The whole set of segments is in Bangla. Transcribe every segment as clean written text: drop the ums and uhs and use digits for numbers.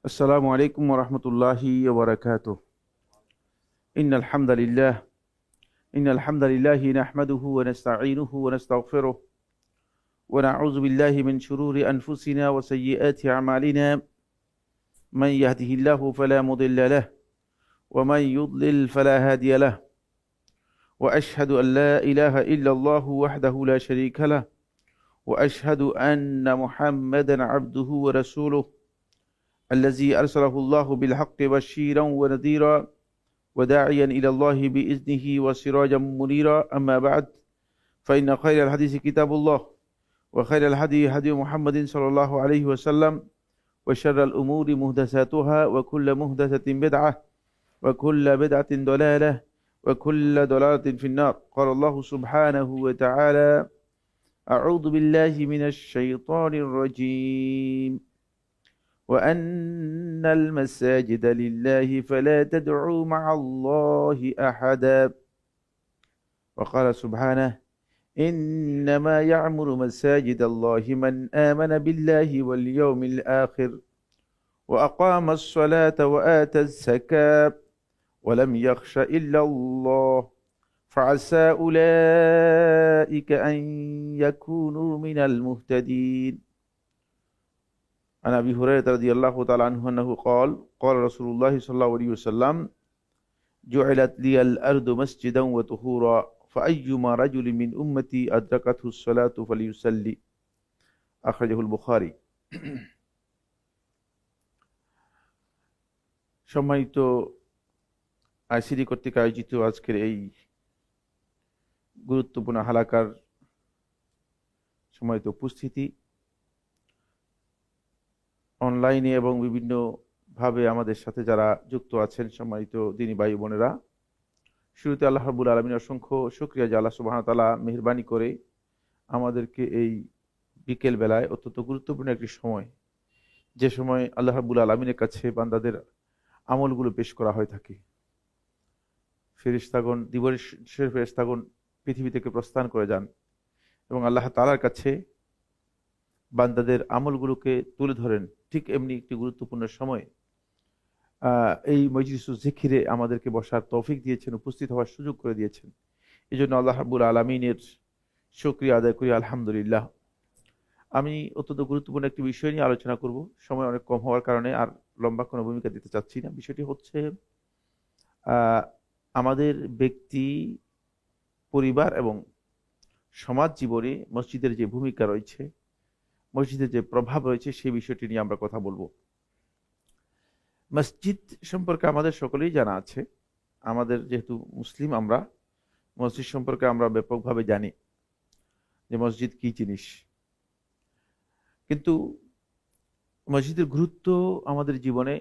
السلام عليكم ورحمة الله وبركاته. إن الحمد لله إن الحمد لله نحمده ونستعينه ونستغفره ونعوذ بالله من شرور أنفسنا وسيئات أعمالنا. من يهده الله فلا مضل له ومن يضلل فلا هادي له، وأشهد أن لا إله إلا الله وحده لا شريك له، وأشهد أن محمدا عبده ورسوله الذي أرسله الله بالحق بشيرا ونذيرا وداعيا إلى الله بإذنه وسراجا منيرا. أما بعد، فإن خير الحديث كتاب الله، وخير الهدي هدي محمد صلى الله عليه وسلم، وشر الأمور محدثاتها، وكل محدثة بدعة، وكل بدعة ضلالة، وكل ضلالة في النار. قال الله سبحانه وتعالى: أعوذ بالله من الشيطان الرجيم، وأن المساجد لله فلا تدعوا مع الله أحدا. وقال سبحانه: إنما يعمر مساجد الله من آمن بالله واليوم الآخر وأقام الصلاة وآتى الزكاة ولم يخش إلا الله فعسى أولئك أن يكونوا من المهتدين. عن أبي هريرة رضي الله تعالى عنه أنه قال: قال رسول الله صلى الله عليه وسلم: جعلت لي الأرض مسجدا وطهورا، فأيما رجل من أمتي أدركته الصلاة فليصلي. أخرجه البخاري। সম্মানিত আইসিডি কর্তৃক আয়োজিত আজকের এই গুরুত্বপূর্ণ হালাকার সম্মানিত উপস্থিতি, অনলাইনে এবং বিভিন্নভাবে আমাদের সাথে যারা যুক্ত আছেন সম্মানিত দিনী ভাই বোনেরা, শুরুতে আল্লাহ রাব্বুল আলামিনের অসংখ্য শুকরিয়া যে আল্লাহ সুবহানাহু ওয়া তাআলা মেহেরবানি করে আমাদেরকে এই বিকেল বেলায় অত্যন্ত গুরুত্বপূর্ণ একটি সময়, যে সময় আল্লাহ রাব্বুল আলামিনের কাছে বান্দাদের আমলগুলো পেশ করা হয়ে থাকে। ফেরেশতাগণ, দিবসের ফেরেশতাগণ পৃথিবী থেকে প্রস্থান করে যান এবং আল্লাহ তাআলার কাছে বান্দাদের আমলগুলোকে তুলে ধরেন। ঠিক এমনি একটি গুরুত্বপূর্ণ সময় এই মজলিসুল জিকিরে আমাদেরকে বসার তৌফিক দিয়েছেন, উপস্থিত হওয়ার সুযোগ করে দিয়েছেন। এই জন্য আল্লাহ রাব্বুল আলামিনের শুকরিয়া আদায় করি, আলহামদুলিল্লাহ। আমি অত্যন্ত গুরুত্বপূর্ণ একটি বিষয় নিয়ে আলোচনা করব। সময় অনেক কম হওয়ার কারণে আর লম্বা কোনো ভূমিকা দিতে চাচ্ছি না। বিষয়টি হচ্ছে আমাদের ব্যক্তি, পরিবার এবং সমাজ জীবনে মসজিদের যে ভূমিকা রয়েছে, মসজিদের যে প্রভাব রয়েছে, সেই বিষয়টি নিয়ে আমরা কথা বলবো। মসজিদ সম্পর্কে আমাদের সকলেই জানা আছে। আমাদের যেহেতু মুসলিম, আমরা মসজিদ সম্পর্কে আমরা ব্যাপকভাবে জানি যে মসজিদ কি জিনিস, কিন্তু মসজিদের গুরুত্ব আমাদের জীবনে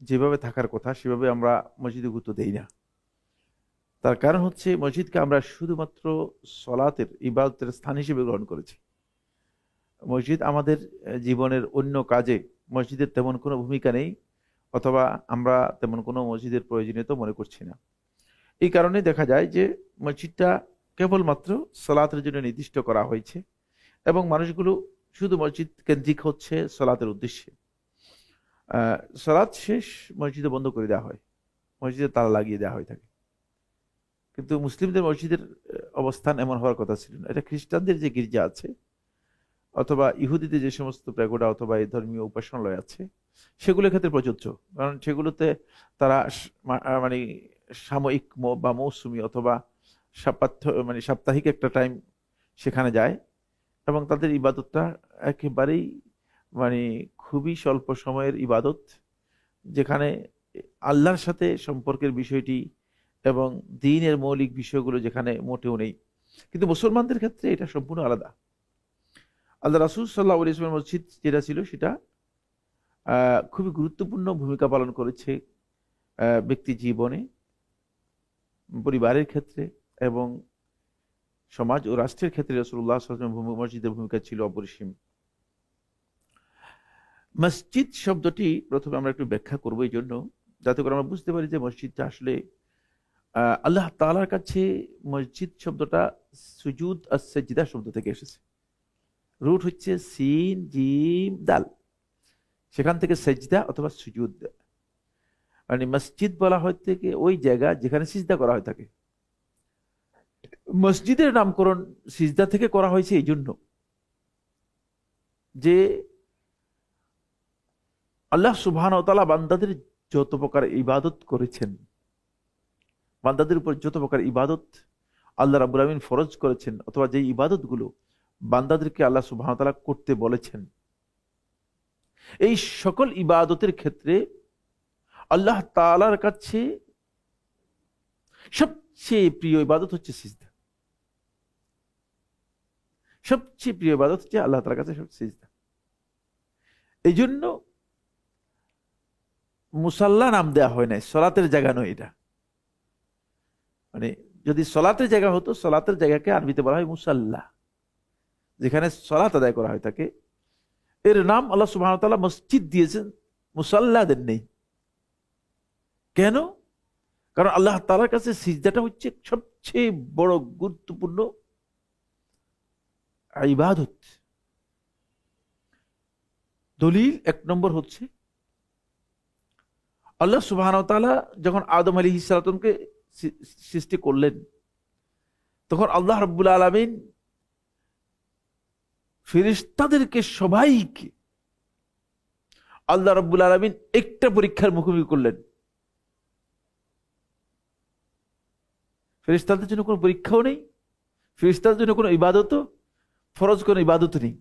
যেভাবে থাকার কথা সেভাবে আমরা মসজিদের গুরুত্ব দেই না। তার কারণ হচ্ছে মসজিদকে আমরা শুধুমাত্র সলাতের, ইবাদতের স্থান হিসেবে গ্রহণ করেছি। মসজিদ আমাদের জীবনের অন্য কাজে মসজিদের তেমন কোনো ভূমিকা নেই, অথবা আমরা তেমন কোনো মসজিদের প্রয়োজনীয়তা মনে করছি না। এই কারণে দেখা যায় যে মসজিদটা কেবলমাত্র সালাতের জন্য নির্দিষ্ট করা হয়েছে এবং মানুষগুলো শুধু মসজিদ কেন্দ্রিক হচ্ছে সালাতের উদ্দেশ্যে। সালাত শেষ, মসজিদে বন্ধ করে দেওয়া হয়, মসজিদে তালা লাগিয়ে দেওয়া হয়ে থাকে। কিন্তু মুসলিমদের মসজিদের অবস্থান এমন হওয়ার কথা ছিল না। এটা খ্রিস্টানদের যে গির্জা আছে অথবা ইহুদিদের যে সমস্ত প্যাগোডা অথবা এই ধর্মীয় উপাসনালয় আছে, সেগুলোর ক্ষেত্রে প্রযোজ্য। কারণ সেগুলোতে তারা মানে সাময়িক বা মৌসুমি অথবা সাপ্তাহিক একটা টাইম সেখানে যায় এবং তাদের ইবাদতটা একেবারেই খুবই স্বল্প সময়ের ইবাদত, যেখানে আল্লাহর সাথে সম্পর্কের বিষয়টি এবং দ্বীনের মৌলিক বিষয়গুলো যেখানে মোটেও নেই। কিন্তু মুসলমানদের ক্ষেত্রে এটা সম্পূর্ণ আলাদা। আল্লাহ রাসূল সাল্লাল্লাহু আলাইহি ওয়াসাল্লাম মসজিদ যেটা ছিল সেটা খুবই গুরুত্বপূর্ণ ভূমিকা পালন করেছে ব্যক্তি জীবনে, পরিবারের ক্ষেত্রে এবং সমাজ ও রাষ্ট্রের ক্ষেত্রে রাসূলুল্লাহ সাল্লাল্লাহু আলাইহি ওয়াসাল্লাম মসজিদের ভূমিকা ছিল অপরিসীম। মসজিদ শব্দটি প্রথমে আমরা একটু ব্যাখ্যা করবো, এই জন্য যাতে করে আমরা বুঝতে পারি যে মসজিদটা আসলে আল্লাহ তাআলার কাছে মসজিদ শব্দটা সুজুদ as-সাজদা শব্দ থেকে এসেছে। রুট হচ্ছে সিন জিম দাল। সেখান থেকে সেজদা অথবা সুজুদ, মানে মসজিদ বলা হয় থেকে ওই জায়গা যেখানে সিজদা করা হয় থাকে। মসজিদের নামকরণ সিজদা থেকে করা হয়েছে এই জন্য যে আল্লাহ সুবহানাহু ওয়া তাআলা বান্দাদের যত প্রকার ইবাদত করেছেন, বান্দাদের উপর যত প্রকার ইবাদত আল্লাহ রাব্বুল আলামিন ফরজ করেছেন, অথবা যে ইবাদতগুলো বান্দাদেরকে আল্লাহ সুবহানাহু ওয়া তাআলা করতে বলেছেন, এই সকল ইবাদতের ক্ষেত্রে আল্লাহ তাআলার কাছে সবচেয়ে প্রিয় ইবাদত হচ্ছে সিজদা। সবচেয়ে প্রিয় ইবাদত হচ্ছে আল্লাহ তাআলার কাছে সিজদা। এই জন্য মুসাল্লা নাম দেয়া হয় নাই, সলাতের জায়গা নয় এটা। মানে যদি সলাতের জায়গা হতো, সলাতের জায়গাকে আরবিতে বলা হয় মুসাল্লা, যেখানে সলাত আদায় করা হয় থাকে। এর নাম আল্লাহ সুবহানাহু ওয়া তাআলা মসজিদ দিয়েছেন, মুসাল্লা দেন নেই। কেন? কারণ আল্লাহ তাআলার কাছে সিজদাটা হচ্ছে সবচেয়ে বড় গুরুত্বপূর্ণ ইবাদত। দলিল 1 নম্বর হচ্ছে আল্লাহ সুবহানাহু ওয়া তাআলা যখন আদম আলাইহিস সালামকে সৃষ্টি করলেন, তখন আল্লাহ রাব্বুল আলামিন ফেরেশতাদেরকে সবাইকে আল্লাহ রাব্বুল আলামিন একটা পরীক্ষার মুখোমুখি করলেন। ফেরেশতাদের জন্য কোনো পরীক্ষাও নেই, ফেরেশতাদের জন্য কোনো ইবাদতও, ফরজ কোনো ইবাদত নেই।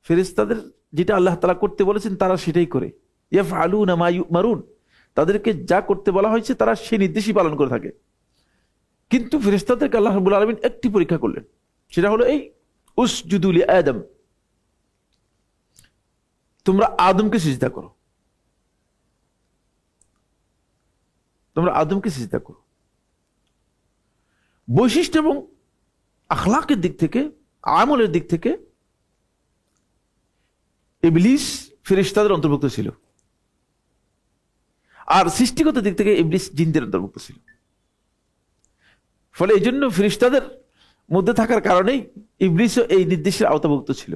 ফেরেশতাদের যেটা আল্লাহ তাআলা করতে বলেছেন তারা সেটাই করে। ইয়াফআলুনা মা ইউমারুন, তাদেরকে যা করতে বলা হয়েছে তারা সেই নির্দেশই পালন করে থাকে। কিন্তু ফেরেশতাদেরকে আল্লাহ রাব্বুল আলামিন একটি পরীক্ষা করলেন, সেটা হলো এই উসজুদু লি আদম, তোমরা আদমকে সিজদা করো, তোমরা আদমকে সিজদা করো। বৈশিষ্ট্য এবং আখলাকের দিক থেকে, আমলের দিক থেকে ইবলিস ফেরেশতাদের অন্তর্ভুক্ত ছিল, আর সৃষ্টিগত দিক থেকে ইবলিস জিনদের অন্তর্ভুক্ত ছিল। ফলে এই জন্য ফেরেশতাদের মধ্যে থাকার কারণেই ইবলিসও এই নির্দেশের আওতাভুক্ত ছিল।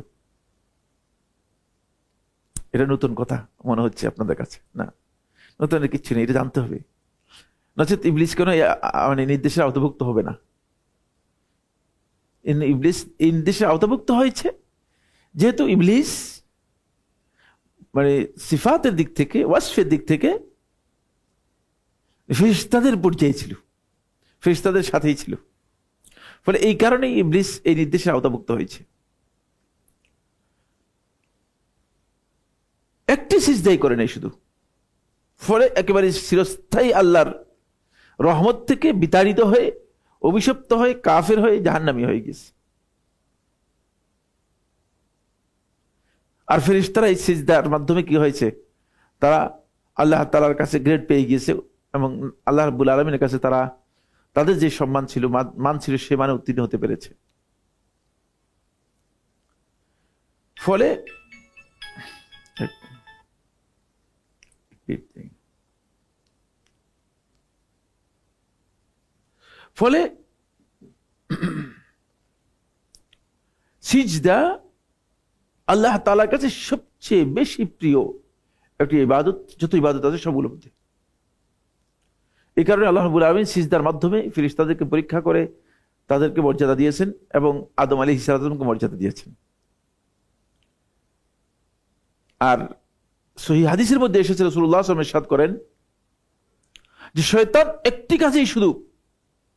এটা নতুন কথা মনে হচ্ছে আপনাদের কাছে? না, নতুন কিছু নেই, এটা জানতে হবে। নচেত ইবলিস কেন মানে নির্দেশের আওতাভুক্ত হবে না? ইবলিস এই নির্দেশের আওতাভুক্ত হয়েছে যেহেতু ইবলিস মানে সিফাতের দিক থেকে, ওয়াসফের দিক থেকে ফেরেশতাদের পর্যায়ে ছিল, ফেরেশতাদের সাথেই ছিল। ফলে এই কারণেই ইবলিস এই নির্দেশের আওতাভুক্ত হয়েছে। একটি সিজদাই করে নাই শুধু, ফলে একেবারে চিরস্থায়ী আল্লাহর রহমত থেকে বিতাড়িত হয়ে, অভিশপ্ত হয়ে, কাফের হয়ে জাহান্নামী হয়ে গেছে। আর ফেরেশতারা এই সিজদার মাধ্যমে কি হয়েছে? তারা আল্লাহ তাআলার কাছে গ্রেড পেয়ে গিয়েছে এবং আল্লাহ রাব্বুল আলামিনের কাছে তারা তাদের যে সম্মান ছিল, মান ছিল, সে মানে উত্তীর্ণ হতে পেরেছে। ফলে ফলে সিজদা আল্লাহ তাআলার কাছে সবচেয়ে বেশি প্রিয় একটি ইবাদত, যত ইবাদত আছে সবগুলোর মধ্যে। এই কারণে আল্লাহ রাব্বুল আলামিন সিজদার মাধ্যমে ফেরেশতাদেরকে পরীক্ষা করে তাদেরকে মর্যাদা দিয়েছেন এবং আদম আলাইহিস সালামকে মর্যাদা দিয়েছেন। আর সহিহ হাদিসের মধ্যে এসেছে, রাসূলুল্লাহ সাল্লাল্লাহু আলাইহি ওয়াসাল্লাম ইরশাদ করেন যে শয়তান একটি কাজেই শুধু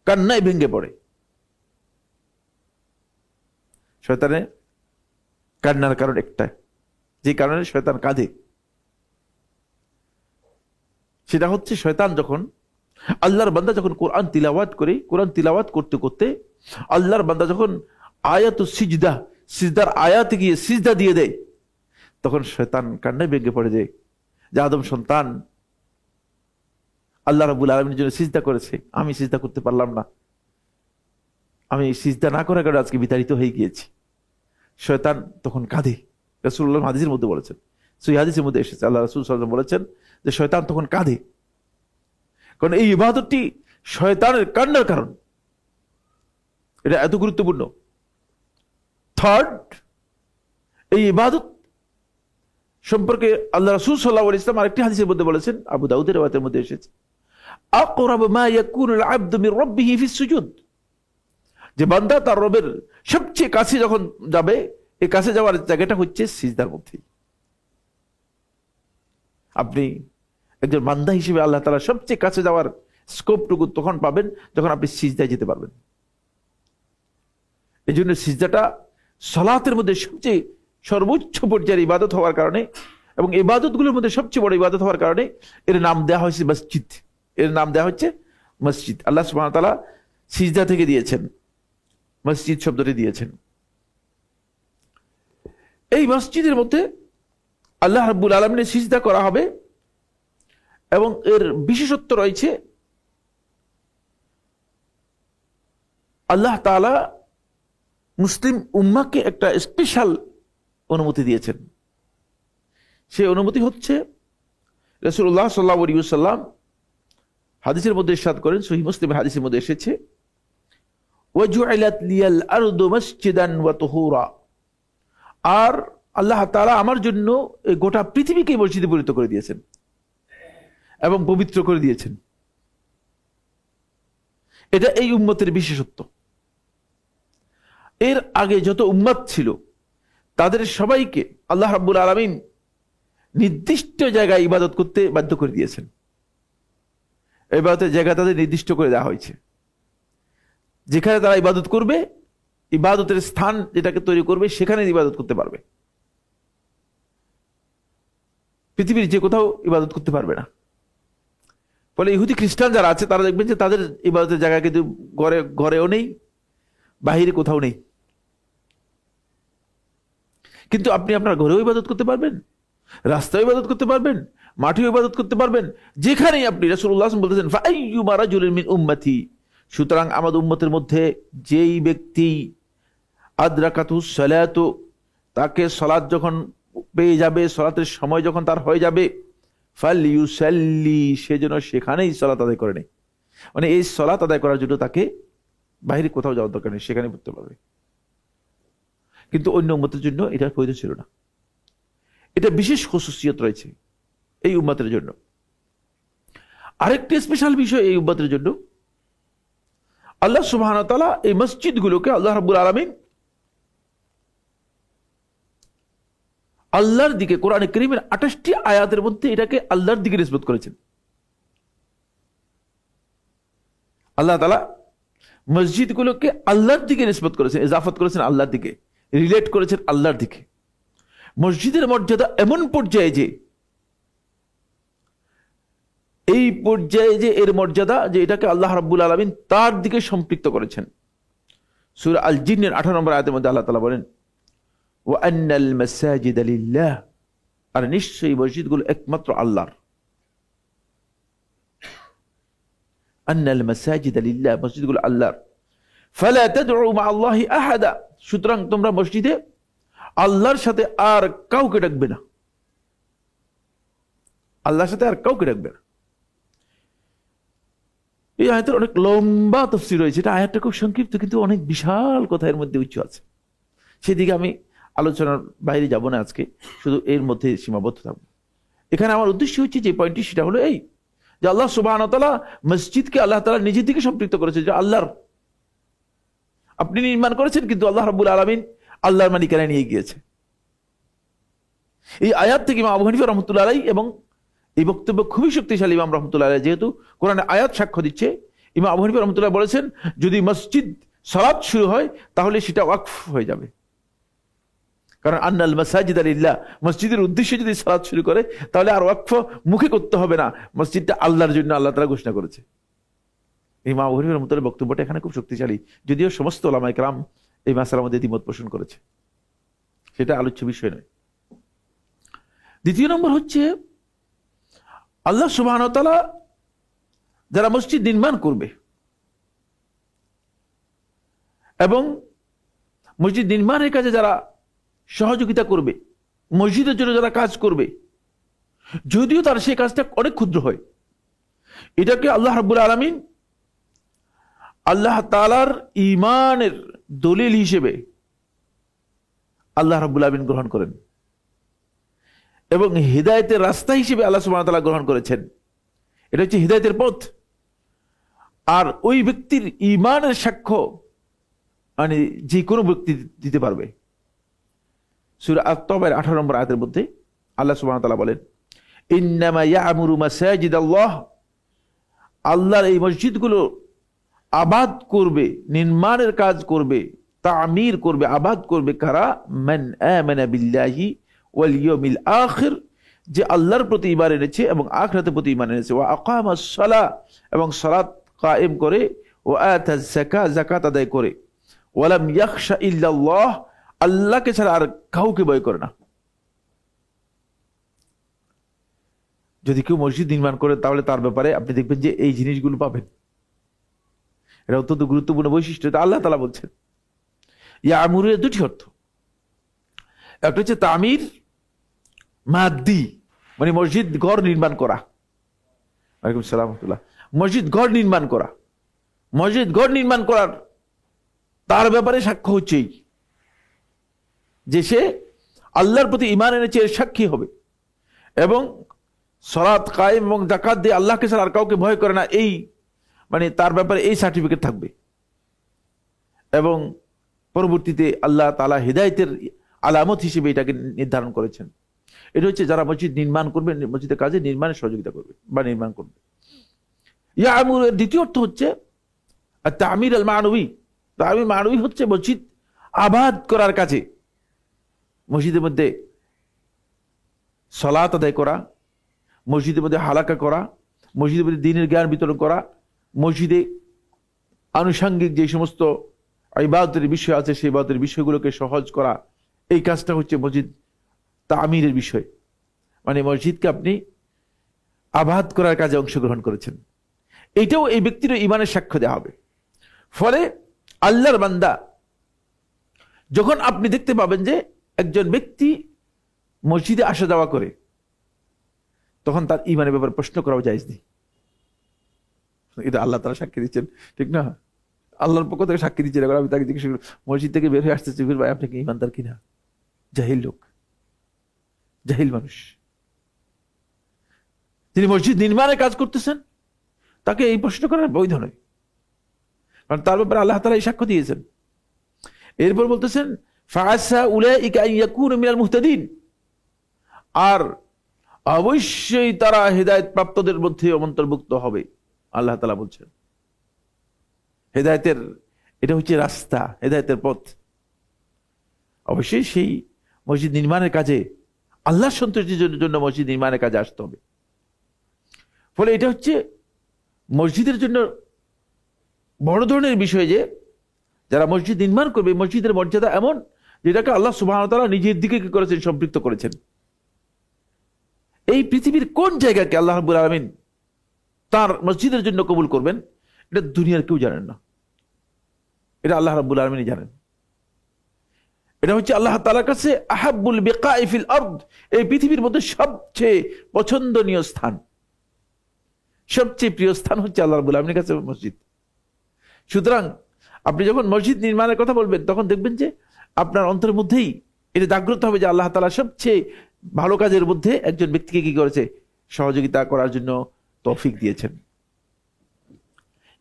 কান্নায় ভেঙে পড়ে। শয়তানের কান্নার কারণ একটা, যে কারণে শয়তান কাঁদে, সেটা হচ্ছে শয়তান যখন আল্লাহর বান্দা যখন কোরআন তিলাওয়াত করে, কোরআন তিলাওয়াত করতে করতে আল্লাহর বান্দা যখন আয়াতুস সিজদা, সিজদার আয়াতে গিয়ে সিজদা দিয়ে দেয়, তখন শয়তান কান্নায় ভেঙে পড়ে যায় যে আদম সন্তান আল্লাহ রাব্বুল আলামিনের জন্য সিজদা করেছে, আমি সিজদা করতে পারলাম না, আমি সিজদা না করার কারণে আজকে বিতাড়িত হয়ে গিয়েছি। শয়তান তখন কাঁদে। রাসূলুল্লাহ হাদিসের মধ্যে বলেছেন, সহিহ হাদিসের মধ্যে এসেছে, আল্লাহ রাসূল সাল্লাল্লাহু আলাইহি ওয়াসাল্লাম বলেছেন যে শয়তান তখন কাঁদে, কারণ এই ইবাদতটি শয়তানের কান্নার কারণ। এটা এত গুরুত্বপূর্ণ। থার্ড, এই ইবাদত সম্পর্কে আল্লাহ রাসূল সাল্লাল্লাহু আলাইহি ওয়াসাল্লাম আরেকটি হাদিসের মধ্যে বলেছেন, আবু দাউদের riwayat-এর মধ্যে এসেছে, আকরাবু মা ইয়াকুনুল আবদু মির রাব্বিহি ফিস সুজুদ, যে বান্দা তার রবের সবচেয়ে কাছে যখন যাবে, এই কাছে যাওয়ার জায়গাটা হচ্ছে সিজদার মধ্যে। আপনি একজন বান্দা হিসেবে আল্লাহ তাআলা সবচেয়ে কাছে যাওয়ার স্কোপটুকু তখন পাবেন যখন আপনি সিজদায় যেতে পারবেন। এই জন্য সিজদাটা সালাতের মধ্যে সবচেয়ে সর্বোচ্চ পর্যায়ের ইবাদত হওয়ার কারণে এবং ইবাদতগুলোর মধ্যে সবচেয়ে বড় ইবাদত হওয়ার কারণে এর নাম দেওয়া হয়েছে মসজিদ। এর নাম দেওয়া হচ্ছে মসজিদ। আল্লাহ সুবহানাহু ওয়া তাআলা সিজদা থেকে দিয়েছেন, মসজিদ শব্দটি দিয়েছেন। এই মসজিদের মধ্যে আল্লাহ রাব্বুল আলামিনের সিজদা করা হবে এবং এর বিশেষত্ব রয়েছে, আল্লাহ তাআলা মুসলিম উম্মাহকে একটা স্পেশাল অনুমতি দিয়েছেন। সেই অনুমতি হচ্ছে রাসূলুল্লাহ সাল্লাল্লাহু আলাইহি ওয়াসাল্লাম হাদিসের মধ্যে ইরশাদ করেন, সহিহ মুসলিমের হাদিসের মধ্যে এসেছে, ওয়াজুইলাত লিয়াল আরদু মসজিদান ওয়া তুহুরা, আর আল্লাহ তাআলা আমার জন্য এই গোটা পৃথিবীকে মসজিদে পরিণত করে দিয়েছেন এবং পবিত্র করে দিয়েছেন। এটা এই উম্মতের বিশেষত্ব। এর আগে যত উম্মত ছিল তাদের সবাইকে আল্লাহ রাব্বুল আলামিন নির্দিষ্ট জায়গায় ইবাদত করতে বাধ্য করে দিয়েছেন। ইবাদতের জায়গা তাদের নির্দিষ্ট করে দেওয়া হয়েছে, যেখানে তারা ইবাদত করবে, ইবাদতের স্থান যেটাকে তৈরি করবে, সেখানে ইবাদত করতে পারবে। পৃথিবীর যে কোথাও ইবাদত করতে পারবে না। ফলে ইহুদি খ্রিস্টান যারা আছে তারা দেখবেন যে তাদের ইবাদতের জায়গা কিন্তু ঘরেও নেই, বাহিরে কোথাও নেই। কিন্তু আপনি আপনার ঘরেও ইবাদত করতে পারবেন, রাস্তায় ইবাদত করতে পারবেন, মাঠেও ইবাদত করতে পারবেন, যেখানেই আপনি। রাসূলুল্লাহ সাল্লাল্লাহু আলাইহি ওয়াসাল্লাম বলেছেন, ফাআইয়ুমা রাজুলিন মিন উম্মতি, সুতরাং আমাদের উম্মতের মধ্যে যেই ব্যক্তি আদরাকাতুস সালাতু, তাকে সালাত যখন পেয়ে যাবে, সালাতের সময় যখন তার হয়ে যাবে, ফালইউসাল্লি, সেজন্য সেখানেই সালাত আদায় করে নেয়। মানে এই সালাত আদায় করার জন্য তাকে বাইরে কোথাও যাওয়ার দরকার নেই, সেখানে পড়তে পারবে। কিন্তু অন্য উম্মতের জন্য এটা প্রয়োজন ছিল না। এটা বিশেষ খুসুসিয়ত রয়েছে এই উম্মতের জন্য। আরেকটি স্পেশাল বিষয় এই উম্মতের জন্য, আল্লাহ সুবহানাহু ওয়া তাআলা এই মসজিদগুলোকে আল্লাহ রাব্বুল আলামিন আল্লাহর দিকে, কোরআনে কারীমের 28টি আয়াতের মধ্যে এটাকে আল্লাহর দিকে নিসবত করেছেন। আল্লাহ তাআলা মসজিদগুলোকে আল্লাহর দিকে নিসবত করেছেন, ইজাফত করেছেন আল্লাহর দিকে, রিলেট করেছেন আল্লাহর দিকে। মসজিদের মর্যাদা এমন পর্যায়ে যে, এই পর্যায়ে যে এর মর্যাদা যে এটাকে আল্লাহ রাব্বুল আলামিন তার দিকে সম্পৃক্ত করেছেন। সূরা আল জিনের 18 নম্বর আয়াতের মধ্যে আল্লাহ তাআলা বলেন, ওয়া আন্নাল মাসাজিদা লিল্লাহ, আর নিশ্চয়ই মসজিদগুলো একমাত্র আল্লাহর। আন্নাল মাসাজিদা লিল্লাহ, মসজিদগুলো আল্লাহর। ফালা তাদউ মা আল্লাহি আহাদা, সুতরাং তোমরা মসজিদে আল্লাহর সাথে আর কাউকে ডাকবে না, আল্লাহর সাথে আর কাউকে ডাকবে না। এই আয়াতের অনেক লম্বা তাফসীর রয়েছে। এটা আয়াতটা খুব সংক্ষিপ্ত, কিন্তু অনেক বিশাল কথা এর মধ্যে উচ্চ আছে। সেদিকে আমি আলোচনার বাইরে যাব না আজকে, শুধু এর মধ্যে সীমাবদ্ধ থাকবো। এখানে আমার উদ্দেশ্য হচ্ছে যে পয়েন্টটি, সেটা হলো এই যে আল্লাহ সুবহানাহু ওয়া তাআলা মসজিদকে আল্লাহ তাআলা নিজের দিকে সম্পৃক্ত করেছে, যে আল্লাহর। আপনি নির্মাণ করেছেন, কিন্তু আল্লাহ রাব্বুল আলামিন আল্লাহর মালিকানায় নিয়ে গিয়েছে। এই আয়াত থেকে ইমাম আবু হানিফা রাহমাতুল্লাহ আলাইহি, এবং এই বক্তব্য খুবই শক্তিশালী ইমাম রাহমাতুল্লাহ আলাইহি, যেহেতু কোরআনে আয়াত সাক্ষ্য দিচ্ছে, ইমাম আবু হানিফা রাহমাতুল্লাহ বলেছেন, যদি মসজিদ সালাত শুরু হয় তাহলে সেটা ওয়াকফ হয়ে যাবে। কারণ আন্নাল মাসাজিদা লিল্লাহ, মসজিদের উদ্দেশ্যে যদি সালাত শুরু করে তাহলে আর ওয়াকফ মুখে করতে হবে না, মসজিদটা আল্লাহর জন্য আল্লাহ তাআলা ঘোষণা করেছে। ইমাম আবু হানিফা রাহমাতুল্লাহ বক্তব্যটা এখানে খুব শক্তিশালী, যদিও সমস্ত উলামায়ে কেরাম এই মাসআলার মধ্যে দ্বিমত পোষণ করেছে, সেটা আলোচ্য বিষয় নয়। দ্বিতীয় নম্বর হচ্ছে, আল্লাহ সুবহানাহু ওয়া তাআলা যারা মসজিদ নির্মাণ করবে এবং মসজিদ নির্মাণের কাজে যারা সহযোগিতা করবে, মসজিদের জন্য যারা কাজ করবে, যদিও তার সেই কাজটা অনেক ক্ষুদ্র হয়, এটাকে আল্লাহ রাব্বুল আলামিন আল্লাহ তাআলার ঈমানের দলিল হিসেবে আল্লাহ রাব্বুল আলামিন গ্রহণ করেন। এবং হিদায়াতের রাস্তা হিসেবে আল্লাহ সুবহানাহু ওয়া তাআলা গ্রহণ করেছেন। এটা হচ্ছে হিদায়াতের পথ। আর ওই ব্যক্তির ঈমানের সাক্ষ্য মানে যে কোনো ব্যক্তি দিতে পারবে। সূরা আত-তাওবার 18 নম্বর আয়াতের মধ্যে আল্লাহ সুবহানাহু ওয়া তাআলা বলেন, ইন্নামা ইয়া'মুরু মাসাজিদাল্লাহ, আল্লাহর এই মসজিদগুলো আবাদ করবে, নির্মাণের কাজ করবে, তামির করবে, আবাদ করবে কারা? মান আমানা বিল্লাহি ওয়াল ইয়াউমিল আখির, যে আল্লাহর প্রতি ঈমান এনেছে এবং আখিরাতের প্রতি ঈমান এনেছে, ওয়া আকামাস সালাহ, এবং সালাত কায়েম করে, ওয়া আতাজ যাকাত, যাকাত আদায় করে, ওয়ালাম ইয়াখশা ইল্লাল্লাহ, আল্লাহকে ছাড়া আর কাউকে ভয় করে না। যদি কেউ মসজিদ নির্মাণ করে তাহলে তার ব্যাপারে আপনি দেখবেন যে এই জিনিসগুলো পাবেন। এটা অত্যন্ত গুরুত্বপূর্ণ বৈশিষ্ট্য। এটা আল্লাহ তাআলা বলছেন। ইয়া'মুরের দুটি অর্থ, একটা হচ্ছে তামির মাদ্দি, মানে মসজিদ ঘর নির্মাণ করা। ওয়ালাইকুম আসসালাম ওয়া রাহমাতুল্লাহ। মসজিদ ঘর নির্মাণ করা, মসজিদ ঘর নির্মাণ করার তার ব্যাপারে সাক্ষ্য হচ্ছে যে সে আল্লাহর প্রতি ঈমান এনেছে, এর সাক্ষী হবে, এবং সালাত কায়েম এবং যাকাত দিয়ে আল্লাহকে ছাড়া আর কাউকে ভয় করে না, এই মানে তার ব্যাপারে এই সার্টিফিকেট থাকবে। এবং পরবর্তীতে আল্লাহ তাআলা হিদায়াতের আলামত হিসেবে এটাকে নির্ধারণ করেছেন। এটা হচ্ছে যারা মসজিদ নির্মাণ করবে, মসজিদের কাজে নির্মাণে সহযোগিতা করবে বা নির্মাণ করবে। ইয়া'মুরের দ্বিতীয় অর্থ হচ্ছে তামির আল মানবী। তামির মানবী হচ্ছে মসজিদ আবাদ করার কাজে, মসজিদের মধ্যে সালাত আদায় করা, মসজিদের মধ্যে হালাকা করা, মসজিদের মধ্যে দ্বীনের জ্ঞান বিতরণ করা, মসজিদে আনুষঙ্গিক যে সমস্ত ইবাদতের বিষয় আছে সেই ইবাদতের বিষয়গুলোকে সহজ করা, এই কাজটা হচ্ছে মসজিদ তামিরের বিষয়। মানে মসজিদকে আপনি আবাদ করার কাজে অংশগ্রহণ করেছেন, এইটাও এই ব্যক্তির ঈমানের সাক্ষ্য দেওয়া হবে। ফলে আল্লাহর বান্দা, যখন আপনি দেখতে পাবেন যে একজন ব্যক্তি মসজিদে আসা যাওয়া করে, তখন তার ঈমানের ব্যাপারে প্রশ্ন করাও জায়েজ নেই। এটা আল্লাহ তাআলা সাক্ষী দিচ্ছেন, ঠিক না? আল্লাহর পক্ষ থেকে সাক্ষী দিচ্ছেন। এখন আমি তাকে জিজ্ঞেস করি, মসজিদ থেকে বের হয়ে আসতেছি, ভাই আপনি কি ঈমানদার কিনা? জাহিল লোক, জাহিল মানুষ। তিনি মসজিদ নির্মাণের কাজ করতেছেন, তাকে এই প্রশ্ন করার বৈধ নয়, কারণ তার ব্যাপারে আল্লাহ তাআলা এই সাক্ষ্য দিয়েছেন। এরপর বলতেছেন ফাআসা উলাইকা আন ইয়াকুনু মিনাল মুহতাদিন, আর অবশ্যই তারা হেদায়েত প্রাপ্তদের মধ্যে অন্তর্ভুক্ত হবে। আল্লাহ তাআলা বলছেন হেদায়েতের এটা হচ্ছে রাস্তা, হেদায়েতের পথ। অবশ্যই সেই মসজিদ নির্মাণের কাজে আল্লাহর সন্তুষ্টির জন্য মসজিদ নির্মাণের কাজে আসতে হবে। ফলে এটা হচ্ছে মসজিদের জন্য বড় ধরনের বিষয় যে যারা মসজিদ নির্মাণ করবে, মসজিদের মর্যাদা এমন যেটাকে আল্লাহ সুবহানাহু ওয়া তাআলা নিজের দিকে কি করেছেন? সম্পৃক্ত করেছেন। এই পৃথিবীর কোন জায়গাকে আল্লাহ রাব্বুল আলামিন তার মসজিদের জন্য কবুল করবেন, এটা দুনিয়ার কেউ জানেন না, এটা আল্লাহ রাব্বুল আলামিনই জানেন। এটা হচ্ছে আল্লাহ তাআলার কাছে আহাব্বুল বিকাই ফিল আরদ, এই পৃথিবীর মধ্যে সবচেয়ে পছন্দনীয় স্থান, সবচেয়ে প্রিয় স্থান হচ্ছে আল্লাহ রাব্বুল আলামিনের কাছে মসজিদ। সুতরাং আপনি যখন মসজিদ নির্মাণের কথা বলবেন, তখন দেখবেন যে আপনার অন্তরের মধ্যেই এটা জাগ্রত হবে যে আল্লাহ তাআলা সবচেয়ে ভালো কাজের মধ্যে একজন ব্যক্তিকে কি করেছে? সহযোগিতা করার জন্য তৌফিক দিয়েছেন।